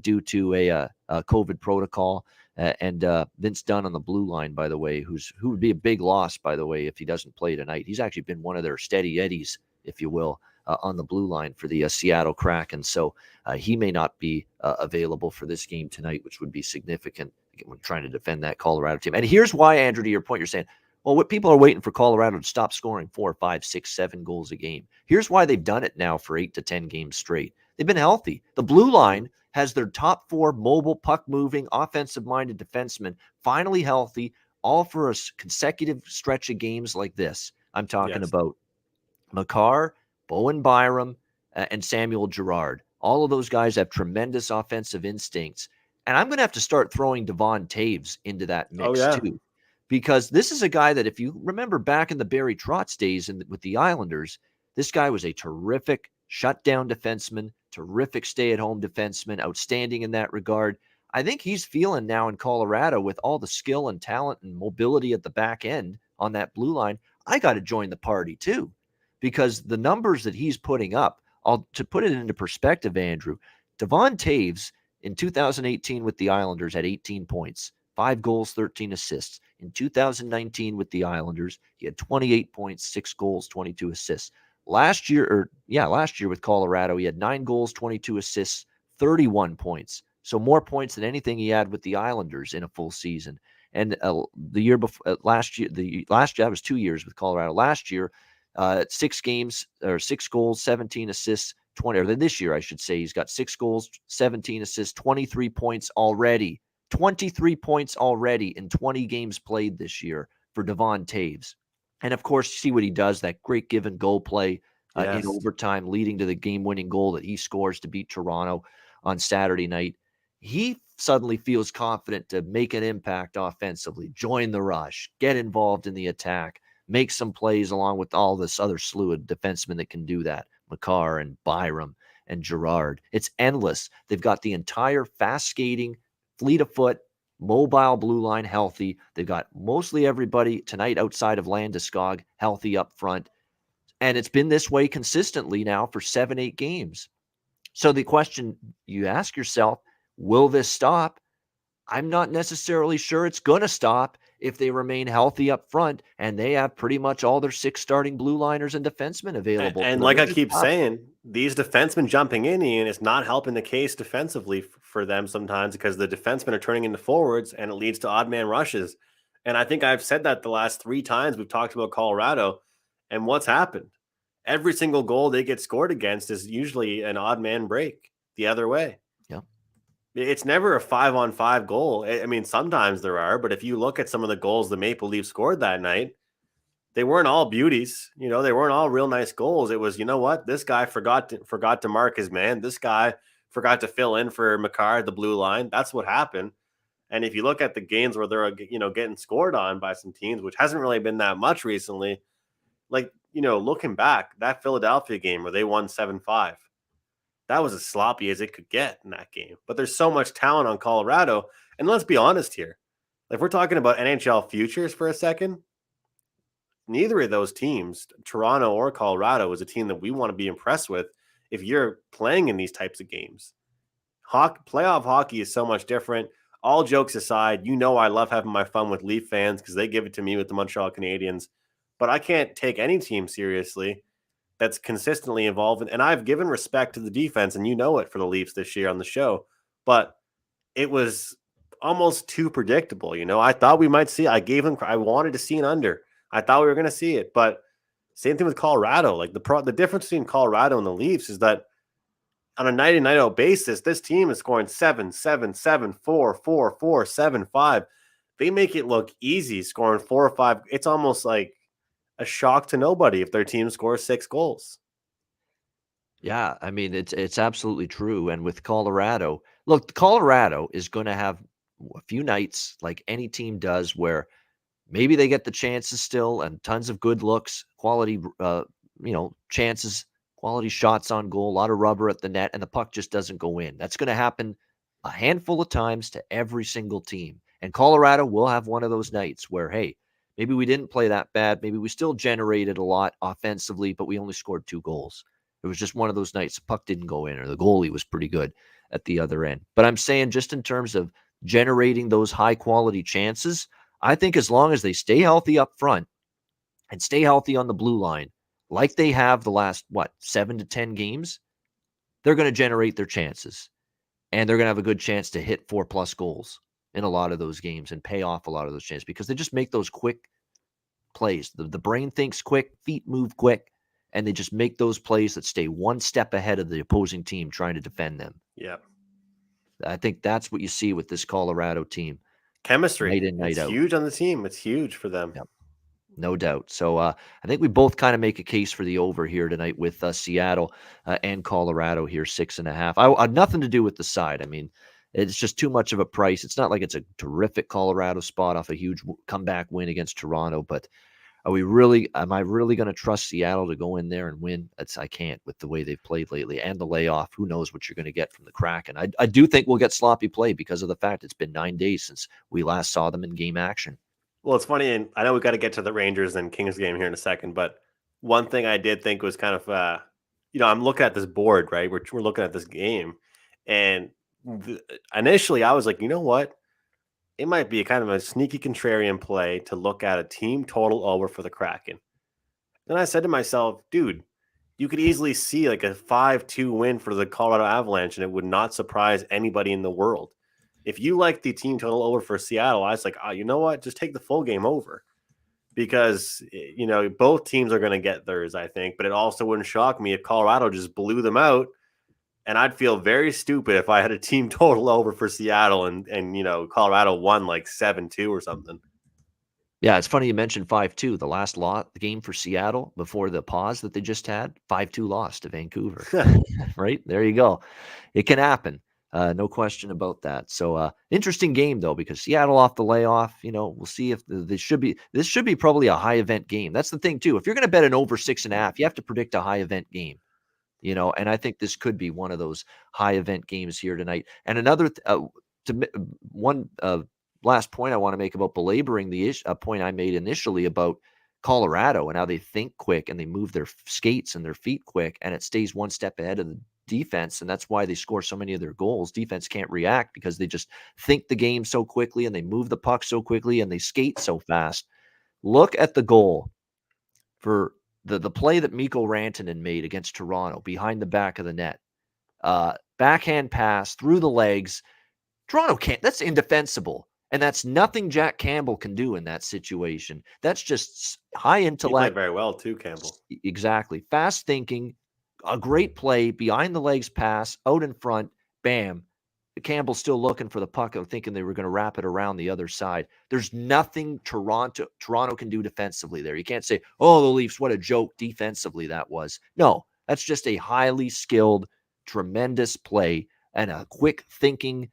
due to a COVID protocol. And Vince Dunn on the blue line, by the way, who would be a big loss, by the way, if he doesn't play tonight. He's actually been one of their steady eddies, if you will, on the blue line for the Seattle Kraken. So he may not be available for this game tonight, which would be significant when trying to defend that Colorado team. And here's why, Andrew, to your point, you're saying, well, what people are waiting for Colorado to stop scoring 4, 5, 6, 7 goals a game. Here's why they've done it now for 8 to 10 games straight. They've been healthy. The blue line has their top 4 mobile, puck-moving, offensive-minded defensemen finally healthy, all for a consecutive stretch of games like this. I'm talking about Makar, Bowen Byram, and Samuel Girard. All of those guys have tremendous offensive instincts. And I'm going to have to start throwing Devon Taves into that mix too. Because this is a guy that, if you remember back in the Barry Trotz days with the Islanders, this guy was a terrific shutdown defenseman, terrific stay-at-home defenseman, outstanding in that regard. I think he's feeling now in Colorado with all the skill and talent and mobility at the back end on that blue line. I got to join the party too, because the numbers that he's putting up, to put it into perspective, Andrew, Devon Taves in 2018 with the Islanders had 18 points, 5 goals, 13 assists. In 2019 with the Islanders, he had 28 points, 6 goals, 22 assists. Last year with Colorado, he had 9 goals, 22 assists, 31 points. So more points than anything he had with the Islanders in a full season. And the year before, last year, that was 2 years with Colorado. Last year, 6 goals, 17 assists, 20. Or this year, I should say, he's got 6 goals, 17 assists, 23 points already. 23 points already in 20 games played this year for Devon Taves. And of course, see what he does, that great give and go play in overtime, leading to the game-winning goal that he scores to beat Toronto on Saturday night. He suddenly feels confident to make an impact offensively, join the rush, get involved in the attack, make some plays along with all this other slew of defensemen that can do that. Makar and Byram and Girard. It's endless. They've got the entire fast-skating, fleet of foot, mobile blue line healthy. They've got mostly everybody tonight outside of Landeskog healthy up front. And it's been this way consistently now for 7-8 games. So the question you ask yourself, will this stop? I'm not necessarily sure it's going to stop if they remain healthy up front and they have pretty much all their 6 starting blue liners and defensemen available to And them. like I This is keep tough. saying, these defensemen jumping in, Ian, is not helping the case defensively for them sometimes because the defensemen are turning into forwards and it leads to odd man rushes. And I think I've said that the last 3 times we've talked about Colorado. And what's happened? Every single goal they get scored against is usually an odd man break the other way. Yeah. It's never a 5-on-5 goal. I mean, sometimes there are, but if you look at some of the goals the Maple Leafs scored that night, they weren't all beauties. You know, they weren't all real nice goals. It was, you know what? This guy forgot to mark his man. This guy forgot to fill in for Makar at the blue line. That's what happened. And if you look at the games where they're, getting scored on by some teams, which hasn't really been that much recently, like, looking back, that Philadelphia game where they won 7-5, that was as sloppy as it could get in that game. But there's so much talent on Colorado. And let's be honest here. If we're talking about NHL futures for a second, neither of those teams, Toronto or Colorado, is a team that we want to be impressed with if you're playing in these types of games. Playoff hockey is so much different. All jokes aside, I love having my fun with Leaf fans because they give it to me with the Montreal Canadiens. But I can't take any team seriously that's consistently involved. And I've given respect to the defense, and it for the Leafs this year on the show. But it was almost too predictable. I thought we might see. I wanted to see an under. I thought we were going to see it, but same thing with Colorado. Like the difference between Colorado and the Leafs is that on a night in, night out basis, this team is scoring 7, 7, 7, 4, 4, 4, 7, 5. They make it look easy scoring 4 or 5. It's almost like a shock to nobody if their team scores 6 goals. Yeah, I mean, it's absolutely true. And with Colorado, look, Colorado is going to have a few nights like any team does where maybe they get the chances still and tons of good looks, quality, chances, quality shots on goal, a lot of rubber at the net, and the puck just doesn't go in. That's going to happen a handful of times to every single team. And Colorado will have one of those nights where, hey, maybe we didn't play that bad. Maybe we still generated a lot offensively, but we only scored 2 goals. It was just one of those nights the puck didn't go in or the goalie was pretty good at the other end. But I'm saying just in terms of generating those high-quality chances, I think as long as they stay healthy up front and stay healthy on the blue line, like they have the last, 7 to 10 games, they're going to generate their chances. And they're going to have a good chance to hit 4+ goals in a lot of those games and pay off a lot of those chances because they just make those quick plays. The brain thinks quick, feet move quick, and they just make those plays that stay one step ahead of the opposing team trying to defend them. Yeah. I think that's what you see with this Colorado team. Chemistry. Night in, night it's out. Huge on the team. It's huge for them. Yep. No doubt. So I think we both kind of make a case for the over here tonight with Seattle and Colorado here, 6.5. I nothing to do with the side. I mean, it's just too much of a price. It's not like it's a terrific Colorado spot off a huge comeback win against Toronto, but am I really going to trust Seattle to go in there and win? I can't with the way they've played lately and the layoff. Who knows what you're going to get from the Kraken? I do think we'll get sloppy play because of the fact it's been 9 days since we last saw them in game action. Well, it's funny, and I know we got to get to the Rangers and Kings game here in a second, but one thing I did think was kind of, I'm looking at this board, right? We're looking at this game, and initially I was like, you know what? It might be a kind of a sneaky contrarian play to look at a team total over for the Kraken. Then I said to myself, dude, you could easily see like a 5-2 win for the Colorado Avalanche, and it would not surprise anybody in the world. If you like the team total over for Seattle, I was like, you know what? Just take the full game over because, both teams are going to get theirs, I think. But it also wouldn't shock me if Colorado just blew them out. And I'd feel very stupid if I had a team total over for Seattle and Colorado won like 7-2 or something. Yeah, it's funny you mentioned 5-2. The last game for Seattle before the pause that they just had, 5-2 loss to Vancouver. Right? There you go. It can happen. No question about that. So interesting game, though, because Seattle off the layoff, we'll see if this should be probably a high event game. That's the thing, too. If you're going to bet an over 6.5, you have to predict a high event game, and I think this could be one of those high event games here tonight. And another last point I want to make about belaboring the point I made initially about Colorado and how they think quick and they move their skates and their feet quick, and it stays one step ahead of the defense, and that's why they score so many of their goals. Defense can't react because they just think the game so quickly and they move the puck so quickly and they skate so fast. Look at the goal for the play that Mikko Rantanen made against Toronto behind the back of the net. Backhand pass through the legs. Toronto can't. That's indefensible. And that's nothing Jack Campbell can do in that situation. That's just high intellect. He played very well too, Campbell. Exactly. Fast thinking, a great play, behind the legs pass, out in front, bam. Campbell's still looking for the puck, thinking they were going to wrap it around the other side. There's nothing Toronto can do defensively there. You can't say, oh, the Leafs, what a joke defensively that was. No, that's just a highly skilled, tremendous play and a quick thinking,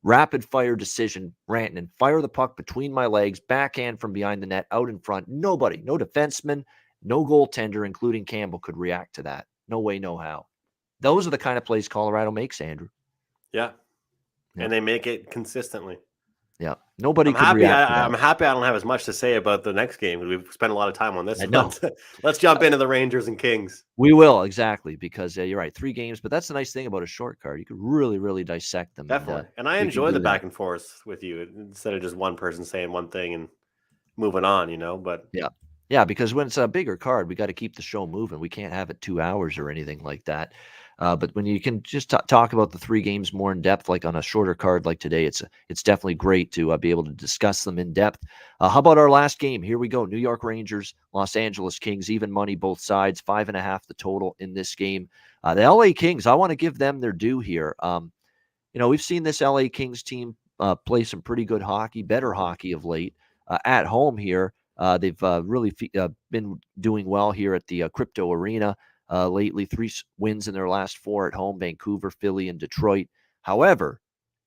rapid fire decision. Rantanen, fire the puck between my legs, backhand from behind the net, out in front. Nobody, no defenseman, no goaltender, including Campbell, could react to that. No way, no how. Those are the kind of plays Colorado makes, Andrew. Yeah. Yeah. And they make it consistently. Yeah. Nobody could react to that. I'm happy I don't have as much to say about the next game. We've spent a lot of time on this. I know. Let's jump into the Rangers and Kings. We will, exactly, because you're right. 3 games, but that's the nice thing about a short card. You could really, really dissect them. Definitely. And I enjoy the back and forth with you instead of just one person saying one thing and moving on, but yeah, because when it's a bigger card, we got to keep the show moving. We can't have it 2 hours or anything like that. But when you can just talk about the 3 games more in depth, like on a shorter card like today, it's definitely great to be able to discuss them in depth. How about our last game? Here we go. New York Rangers, Los Angeles Kings, even money both sides, 5.5 the total in this game. The LA Kings, I want to give them their due here. We've seen this LA Kings team play some pretty good hockey, better hockey of late at home here. They've really been doing well here at the Crypto Arena lately. 3 wins in their last 4 at home: Vancouver, Philly, and Detroit. However,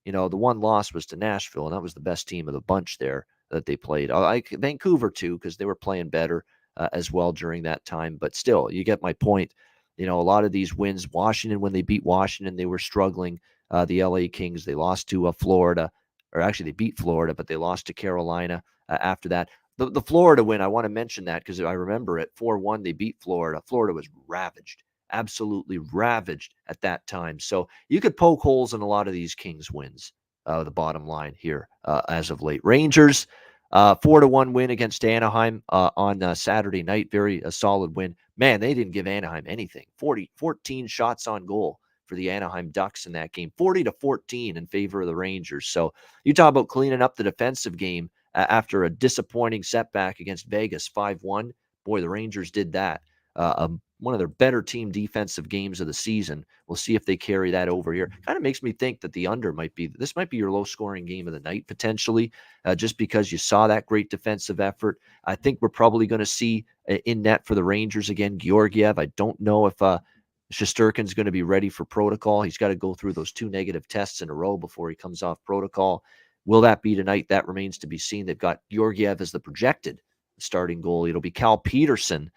the one loss was to Nashville, and that was the best team of the bunch there that they played. I like Vancouver too, because they were playing better as well during that time. But still, you get my point. A lot of these wins, Washington, when they beat Washington, they were struggling. The LA Kings, they lost to Florida, or actually they beat Florida, but they lost to Carolina after that. The Florida win, I want to mention that because I remember it. 4-1, they beat Florida. Florida was ravaged, absolutely ravaged at that time. So you could poke holes in a lot of these Kings wins, the bottom line here as of late. Rangers, 4-1 win against Anaheim on Saturday night. Very solid win. Man, they didn't give Anaheim anything. 14 shots on goal for the Anaheim Ducks in that game. 40-14 in favor of the Rangers. So you talk about cleaning up the defensive game after a disappointing setback against Vegas, 5-1. Boy, the Rangers did that. One of their better team defensive games of the season. We'll see if they carry that over here. Kind of makes me think that the under might be your low-scoring game of the night, potentially, just because you saw that great defensive effort. I think we're probably going to see in net for the Rangers again, Georgiev. I don't know if Shesterkin's going to be ready for protocol. He's got to go through those 2 negative tests in a row before he comes off protocol. Will that be tonight? That remains to be seen. They've got Georgiev as the projected starting goalie. It'll be Cal Peterson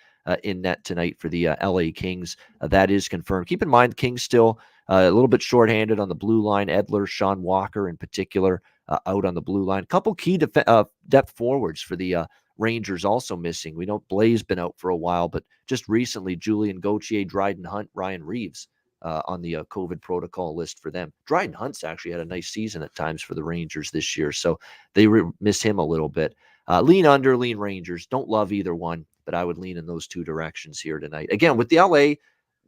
in net tonight for the LA Kings. That is confirmed. Keep in mind, the Kings still a little bit shorthanded on the blue line. Edler, Sean Walker in particular, out on the blue line. A couple key depth forwards for the Rangers also missing. We know Blaze been out for a while, but just recently, Julian Gauthier, Dryden Hunt, Ryan Reeves on the COVID protocol list for them. Dryden Hunt's actually had a nice season at times for the Rangers this year, so they miss him a little bit. Lean under, lean Rangers. Don't love either one, but I would lean in those 2 directions here tonight. Again, with the LA,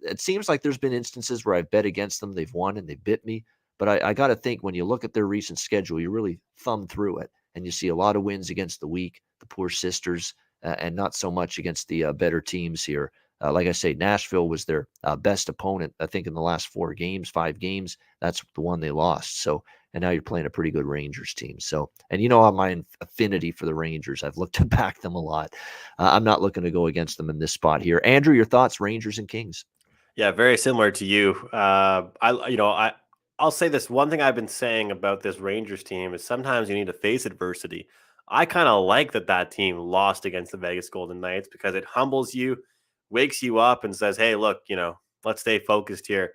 it seems like there's been instances where I've bet against them. They've won and they bit me, but I got to think when you look at their recent schedule, you really thumb through it, and you see a lot of wins against the weak, the poor sisters, and not so much against the better teams here. Like I say, Nashville was their best opponent, I think, in the last 5 games. That's the one they lost. So, and now you're playing a pretty good Rangers team. So, and you know how my affinity for the Rangers, I've looked to back them a lot. I'm not looking to go against them in this spot here. Andrew, your thoughts, Rangers and Kings? Yeah, very similar to you. I'll say this. One thing I've been saying about this Rangers team is sometimes you need to face adversity. I kind of like that team lost against the Vegas Golden Knights because it humbles you, wakes you up, and says, hey, look, let's stay focused here.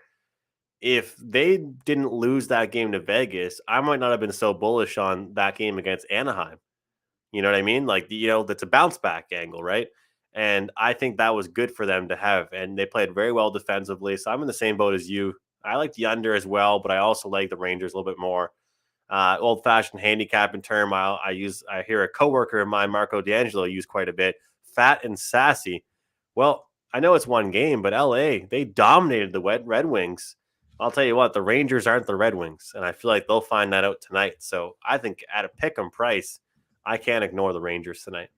If they didn't lose that game to Vegas, I might not have been so bullish on that game against Anaheim. You know what I mean? Like, that's a bounce back angle, right? And I think that was good for them to have. And they played very well defensively. So I'm in the same boat as you. I like the under as well, but I also like the Rangers a little bit more. Old-fashioned handicapping term I hear a coworker of mine, Marco D'Angelo, use quite a bit. Fat and sassy. Well, I know it's one game, but LA, they dominated the Red Wings. I'll tell you what, the Rangers aren't the Red Wings, and I feel like they'll find that out tonight. So I think at a pick-em price, I can't ignore the Rangers tonight.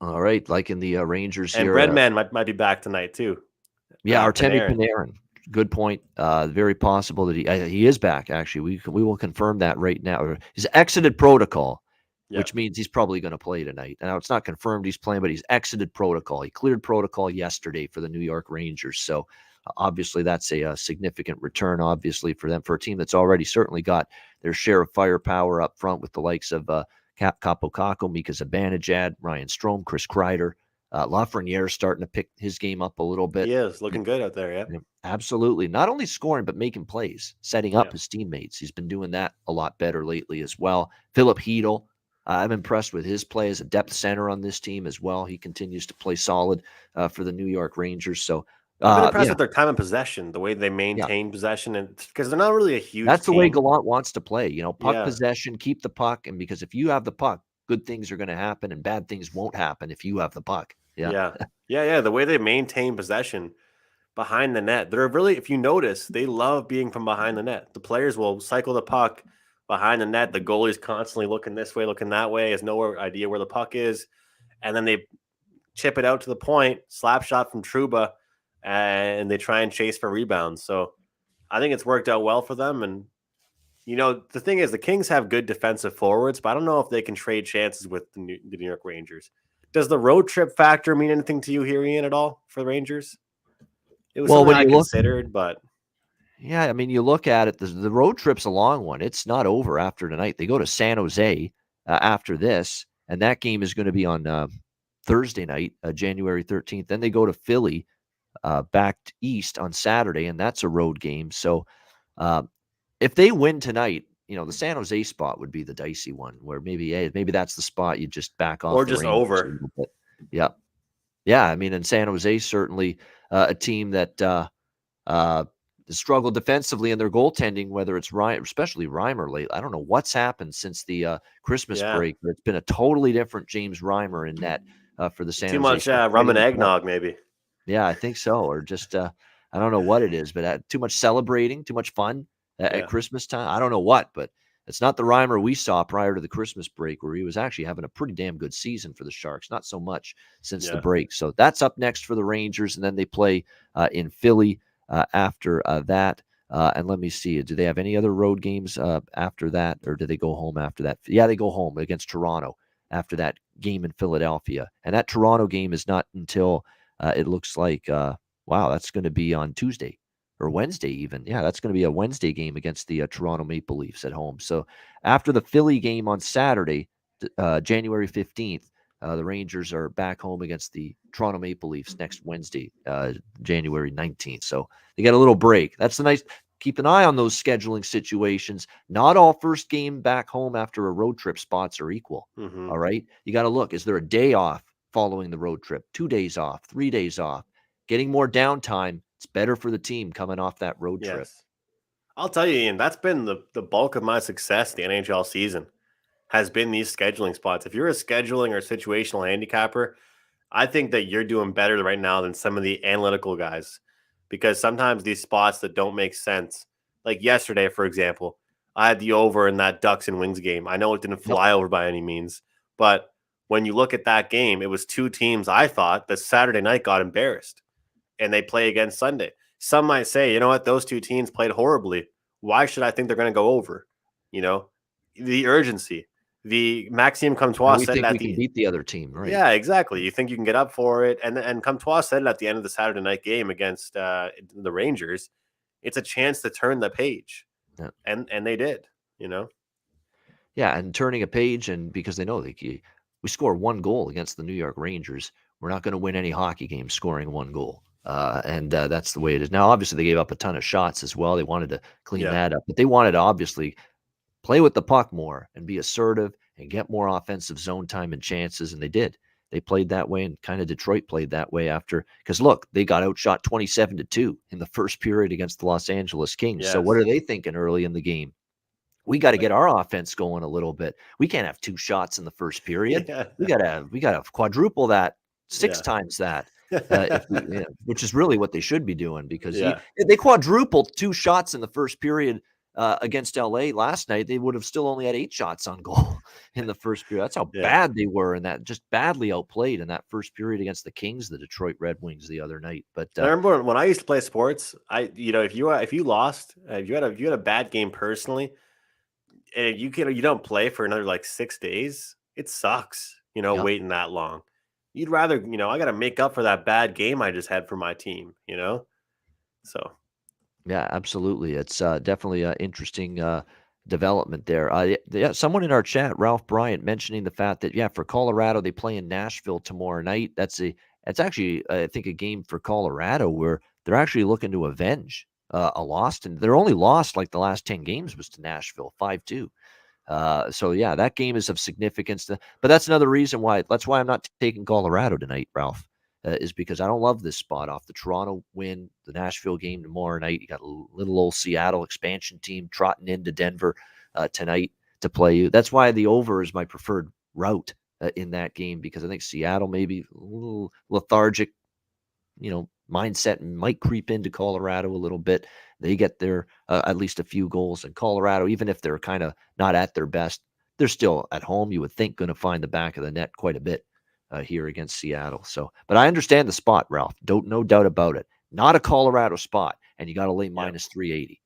All right, like in the Rangers and here. And Breadman might be back tonight too. Yeah, Artemi Panarin. Good point. Very possible that he is back. Actually, we will confirm that right now. He's exited protocol, which means he's probably going to play tonight. Now it's not confirmed he's playing, but he's exited protocol. He cleared protocol yesterday for the New York Rangers. So obviously that's a significant return. Obviously for them, for a team that's already certainly got their share of firepower up front with the likes of Capo Caco, Mika Zibanejad, Ryan Strome, Chris Kreider. Lafreniere's starting to pick his game up a little bit. He is looking good out there, yeah. Absolutely. Not only scoring, but making plays, setting up his teammates. He's been doing that a lot better lately as well. Philip Hedl, I'm impressed with his play as a depth center on this team as well. He continues to play solid for the New York Rangers. So I've been impressed with their time of possession, the way they maintain possession, and because they're not really a huge That's team. The way Gallant wants to play. Puck possession, keep the puck, and because if you have the puck, good things are going to happen, and bad things won't happen if you have the puck. Yeah. The way they maintain possession behind the net. They're really, if you notice, they love being from behind the net. The players will cycle the puck behind the net. The goalie's constantly looking this way, looking that way, has no idea where the puck is. And then they chip it out to the point, slap shot from Trouba, and they try and chase for rebounds. So I think it's worked out well for them. And, the thing is, the Kings have good defensive forwards, but I don't know if they can trade chances with the New York Rangers. Does the road trip factor mean anything to you here, Ian, at all for the Rangers? It was something I considered, but yeah, I mean, you look at it, the road trip's a long one. It's not over after tonight. They go to San Jose after this, and that game is going to be on Thursday night, January 13th. Then they go to Philly back east on Saturday, and that's a road game. So if they win tonight, the San Jose spot would be the dicey one, where maybe that's the spot you just back off. Or just over. Yeah. Yeah, I mean, in San Jose, certainly a team that struggled defensively in their goaltending, whether it's especially Reimer lately. I don't know what's happened since the Christmas break, but it's been a totally different James Reimer in net for the San Jose. Too much rum and eggnog, maybe. Yeah, I think so. Or just, I don't know what it is, but too much celebrating, too much fun at Christmas time. I don't know what, but it's not the Reimer we saw prior to the Christmas break, where he was actually having a pretty damn good season for the Sharks. Not so much since the break. So that's up next for the Rangers, and then they play in Philly after that. And let me see, do they have any other road games after that, or do they go home after that? Yeah, they go home against Toronto after that game in Philadelphia. And that Toronto game is not until it looks like, that's going to be on Tuesday. Or Wednesday even. Yeah, that's going to be a Wednesday game against the Toronto Maple Leafs at home. So after the Philly game on Saturday, January 15th, the Rangers are back home against the Toronto Maple Leafs next Wednesday, January 19th. So they get a little break. That's the nice. Keep an eye on those scheduling situations. Not all first game back home after a road trip spots are equal. Mm-hmm. All right. You got to look. Is there a day off following the road trip? 2 days off, 3 days off? Getting more downtime. It's better for the team coming off that road trip. I'll tell you, Ian, that's been the bulk of my success the NHL season, has been these scheduling spots. If you're a scheduling or situational handicapper, I think that you're doing better right now than some of the analytical guys, because sometimes these spots that don't make sense, like yesterday, for example, I had the over in that Ducks and Wings game. I know it didn't fly over by any means, but when you look at that game, it was two teams I thought that Saturday night got embarrassed. And they play again Sunday. Some might say, you know what, those two teams played horribly. Why should I think they're going to go over? The urgency. The Maxime Comtois said that we can beat the other team, right? Yeah, exactly. You think you can get up for it. And Comtois said it at the end of the Saturday night game against the Rangers. It's a chance to turn the page. Yeah. And they did, Yeah, and turning a page, and because they know we score one goal against the New York Rangers, we're not going to win any hockey games scoring one goal. And that's the way it is. Now, obviously, they gave up a ton of shots as well. They wanted to clean that up, but they wanted to obviously play with the puck more and be assertive and get more offensive zone time and chances, and they did. They played that way, and kind of Detroit played that way after. Because look, they got outshot 27-2 in the first period against the Los Angeles Kings. So what Yes. are they thinking early in the game? We got to get our offense going a little bit. We can't have 2 shots in the first period. Yeah. We gotta quadruple that, 6 Yeah. times that. Which is really what they should be doing, because Yeah. they quadrupled 2 shots in the first period against LA last night. They would have still only had 8 shots on goal in the first period. That's how Yeah. bad they were, and that just badly outplayed in that first period against the Kings, the Detroit Red Wings, the other night. But I remember when I used to play sports, if you lost, if you had a bad game personally, and you don't play for another like 6 days, it sucks, yeah, waiting that long. You'd rather, I got to make up for that bad game I just had for my team, So, yeah, absolutely. It's definitely an interesting development there. Yeah, someone in our chat, Ralph Bryant, mentioning the fact that, yeah, for Colorado, they play in Nashville tomorrow night. It's actually, I think, a game for Colorado where they're actually looking to avenge a loss, and their only loss like the last 10 games was to Nashville, 5-2. So yeah, that game is of significance. But that's another reason why. That's why I'm not taking Colorado tonight, Ralph, is because I don't love this spot off the Toronto win, the Nashville game tomorrow night. You got a little old Seattle expansion team trotting into Denver tonight to play you. That's why the over is my preferred route in that game, because I think Seattle maybe a little lethargic, mindset might creep into Colorado a little bit. They get their at least a few goals, in Colorado, even if they're kind of not at their best, they're still at home, you would think, going to find the back of the net quite a bit here against Seattle. So, but I understand the spot, Ralph. No doubt about it. Not a Colorado spot, and you got to lay minus 380.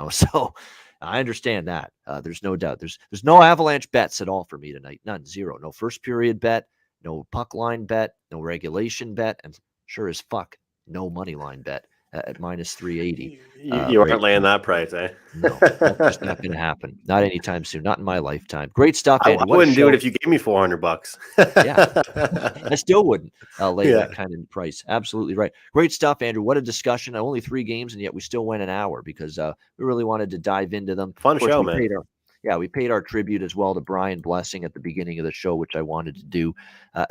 So I understand that. There's no doubt. There's no Avalanche bets at all for me tonight. None, zero. No first period bet, no puck line bet, no regulation bet, and sure as fuck, no money line bet at minus 380. You Right aren't laying now. that price, eh? No, that's just not going to happen. Not anytime soon. Not in my lifetime. Great stuff, I Andrew. What a wouldn't do show. it if you gave me $400. Yeah, I still wouldn't lay Yeah. that kind of price. Absolutely right. Great stuff, Andrew. What a discussion. Only 3 games, and yet we still went an hour because we really wanted to dive into them. Fun Of course, show, we man. paid our tribute as well to Brian Blessing at the beginning of the show, which I wanted to do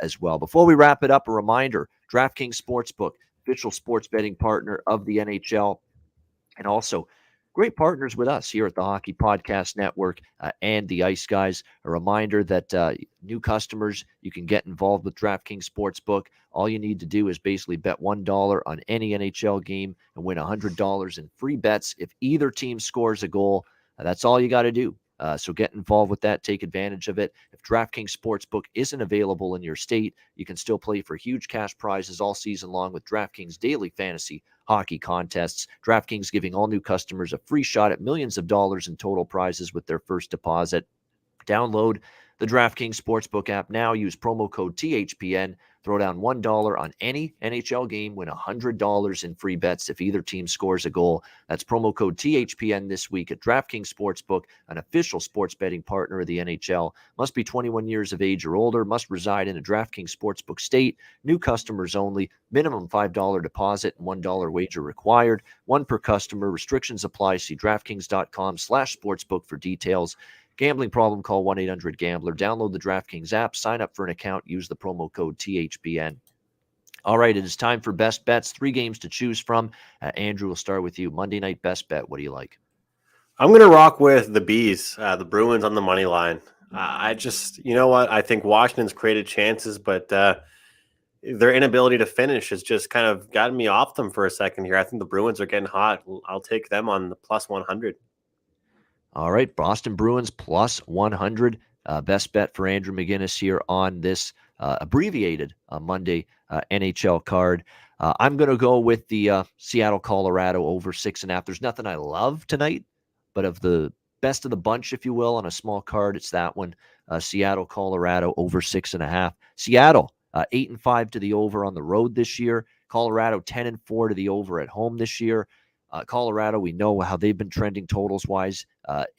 as well. Before we wrap it up, a reminder, DraftKings Sportsbook, official sports betting partner of the NHL, and also great partners with us here at the Hockey Podcast Network and the Ice Guys. A reminder that new customers, you can get involved with DraftKings Sportsbook. All you need to do is basically bet $1 on any NHL game and win $100 in free bets if either team scores a goal. That's all you got to do. So get involved with that. Take advantage of it. If DraftKings Sportsbook isn't available in your state, you can still play for huge cash prizes all season long with DraftKings Daily Fantasy Hockey Contests. DraftKings giving all new customers a free shot at millions of dollars in total prizes with their first deposit. Download the DraftKings Sportsbook app now. Use promo code THPN. Throw down $1 on any NHL game. Win $100 in free bets if either team scores a goal. That's promo code THPN this week at DraftKings Sportsbook, an official sports betting partner of the NHL. Must be 21 years of age or older. Must reside in a DraftKings Sportsbook state. New customers only. Minimum $5 deposit and $1 wager required. One per customer. Restrictions apply. See DraftKings.com/sportsbook for details. Gambling problem, call 1-800-GAMBLER. Download the DraftKings app, sign up for an account, use the promo code THPN. All right, it is time for best bets. 3 games to choose from. Andrew, we'll start with you. Monday night best bet. What do you like? I'm going to rock with the Bees, the Bruins on the money line. I just, you know what? I think Washington's created chances, but their inability to finish has just kind of gotten me off them for a second here. I think the Bruins are getting hot. I'll take them on the plus 100. All right, Boston Bruins plus 100. Best bet for Andrew McInnis here on this abbreviated Monday NHL card. I'm going to go with the Seattle, Colorado over 6.5. There's nothing I love tonight, but of the best of the bunch, if you will, on a small card, it's that one. Seattle, Colorado over 6.5. Seattle 8-5 to the over on the road this year. Colorado 10-4 to the over at home this year. Colorado, we know how they've been trending totals wise,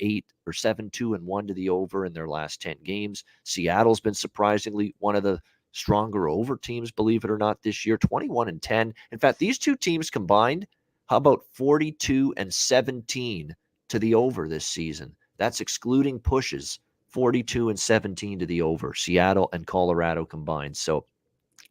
8 or 7-2-1 to the over in their last 10 games. Seattle's been surprisingly one of the stronger over teams, believe it or not, this year, 21-10. In fact, these two teams combined, how about 42-17 to the over this season? That's excluding pushes, 42-17 to the over, Seattle and Colorado combined. So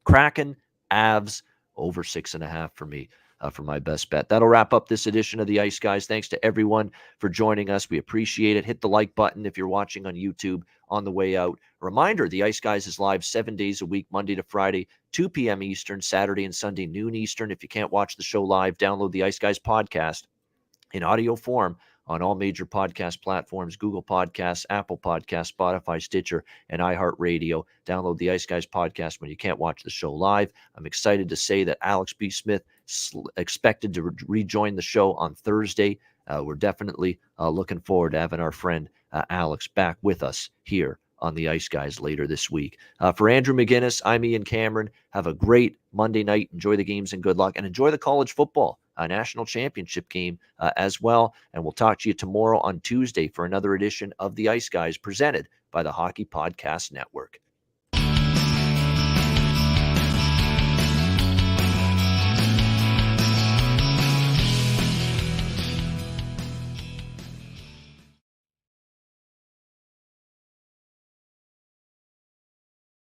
Kraken, Avs, over 6.5 for me. For my best bet. That'll wrap up this edition of the Ice Guys. Thanks to everyone for joining us. We appreciate it. Hit the like button if you're watching on YouTube on the way out. Reminder, the Ice Guys is live 7 days a week, Monday to Friday, 2 p.m. Eastern, Saturday and Sunday, noon Eastern. If you can't watch the show live, download the Ice Guys podcast in audio form on all major podcast platforms: Google Podcasts, Apple Podcasts, Spotify, Stitcher, and iHeartRadio. Download the Ice Guys podcast when you can't watch the show live. I'm excited to say that Alex B. Smith expected to rejoin the show on Thursday. We're definitely looking forward to having our friend Alex back with us here on the Ice Guys later this week. For Andrew McInnis, I'm Ian Cameron. Have a great Monday night. Enjoy the games and good luck. And enjoy the college football national championship game as well. And we'll talk to you tomorrow on Tuesday for another edition of the Ice Guys presented by the Hockey Podcast Network.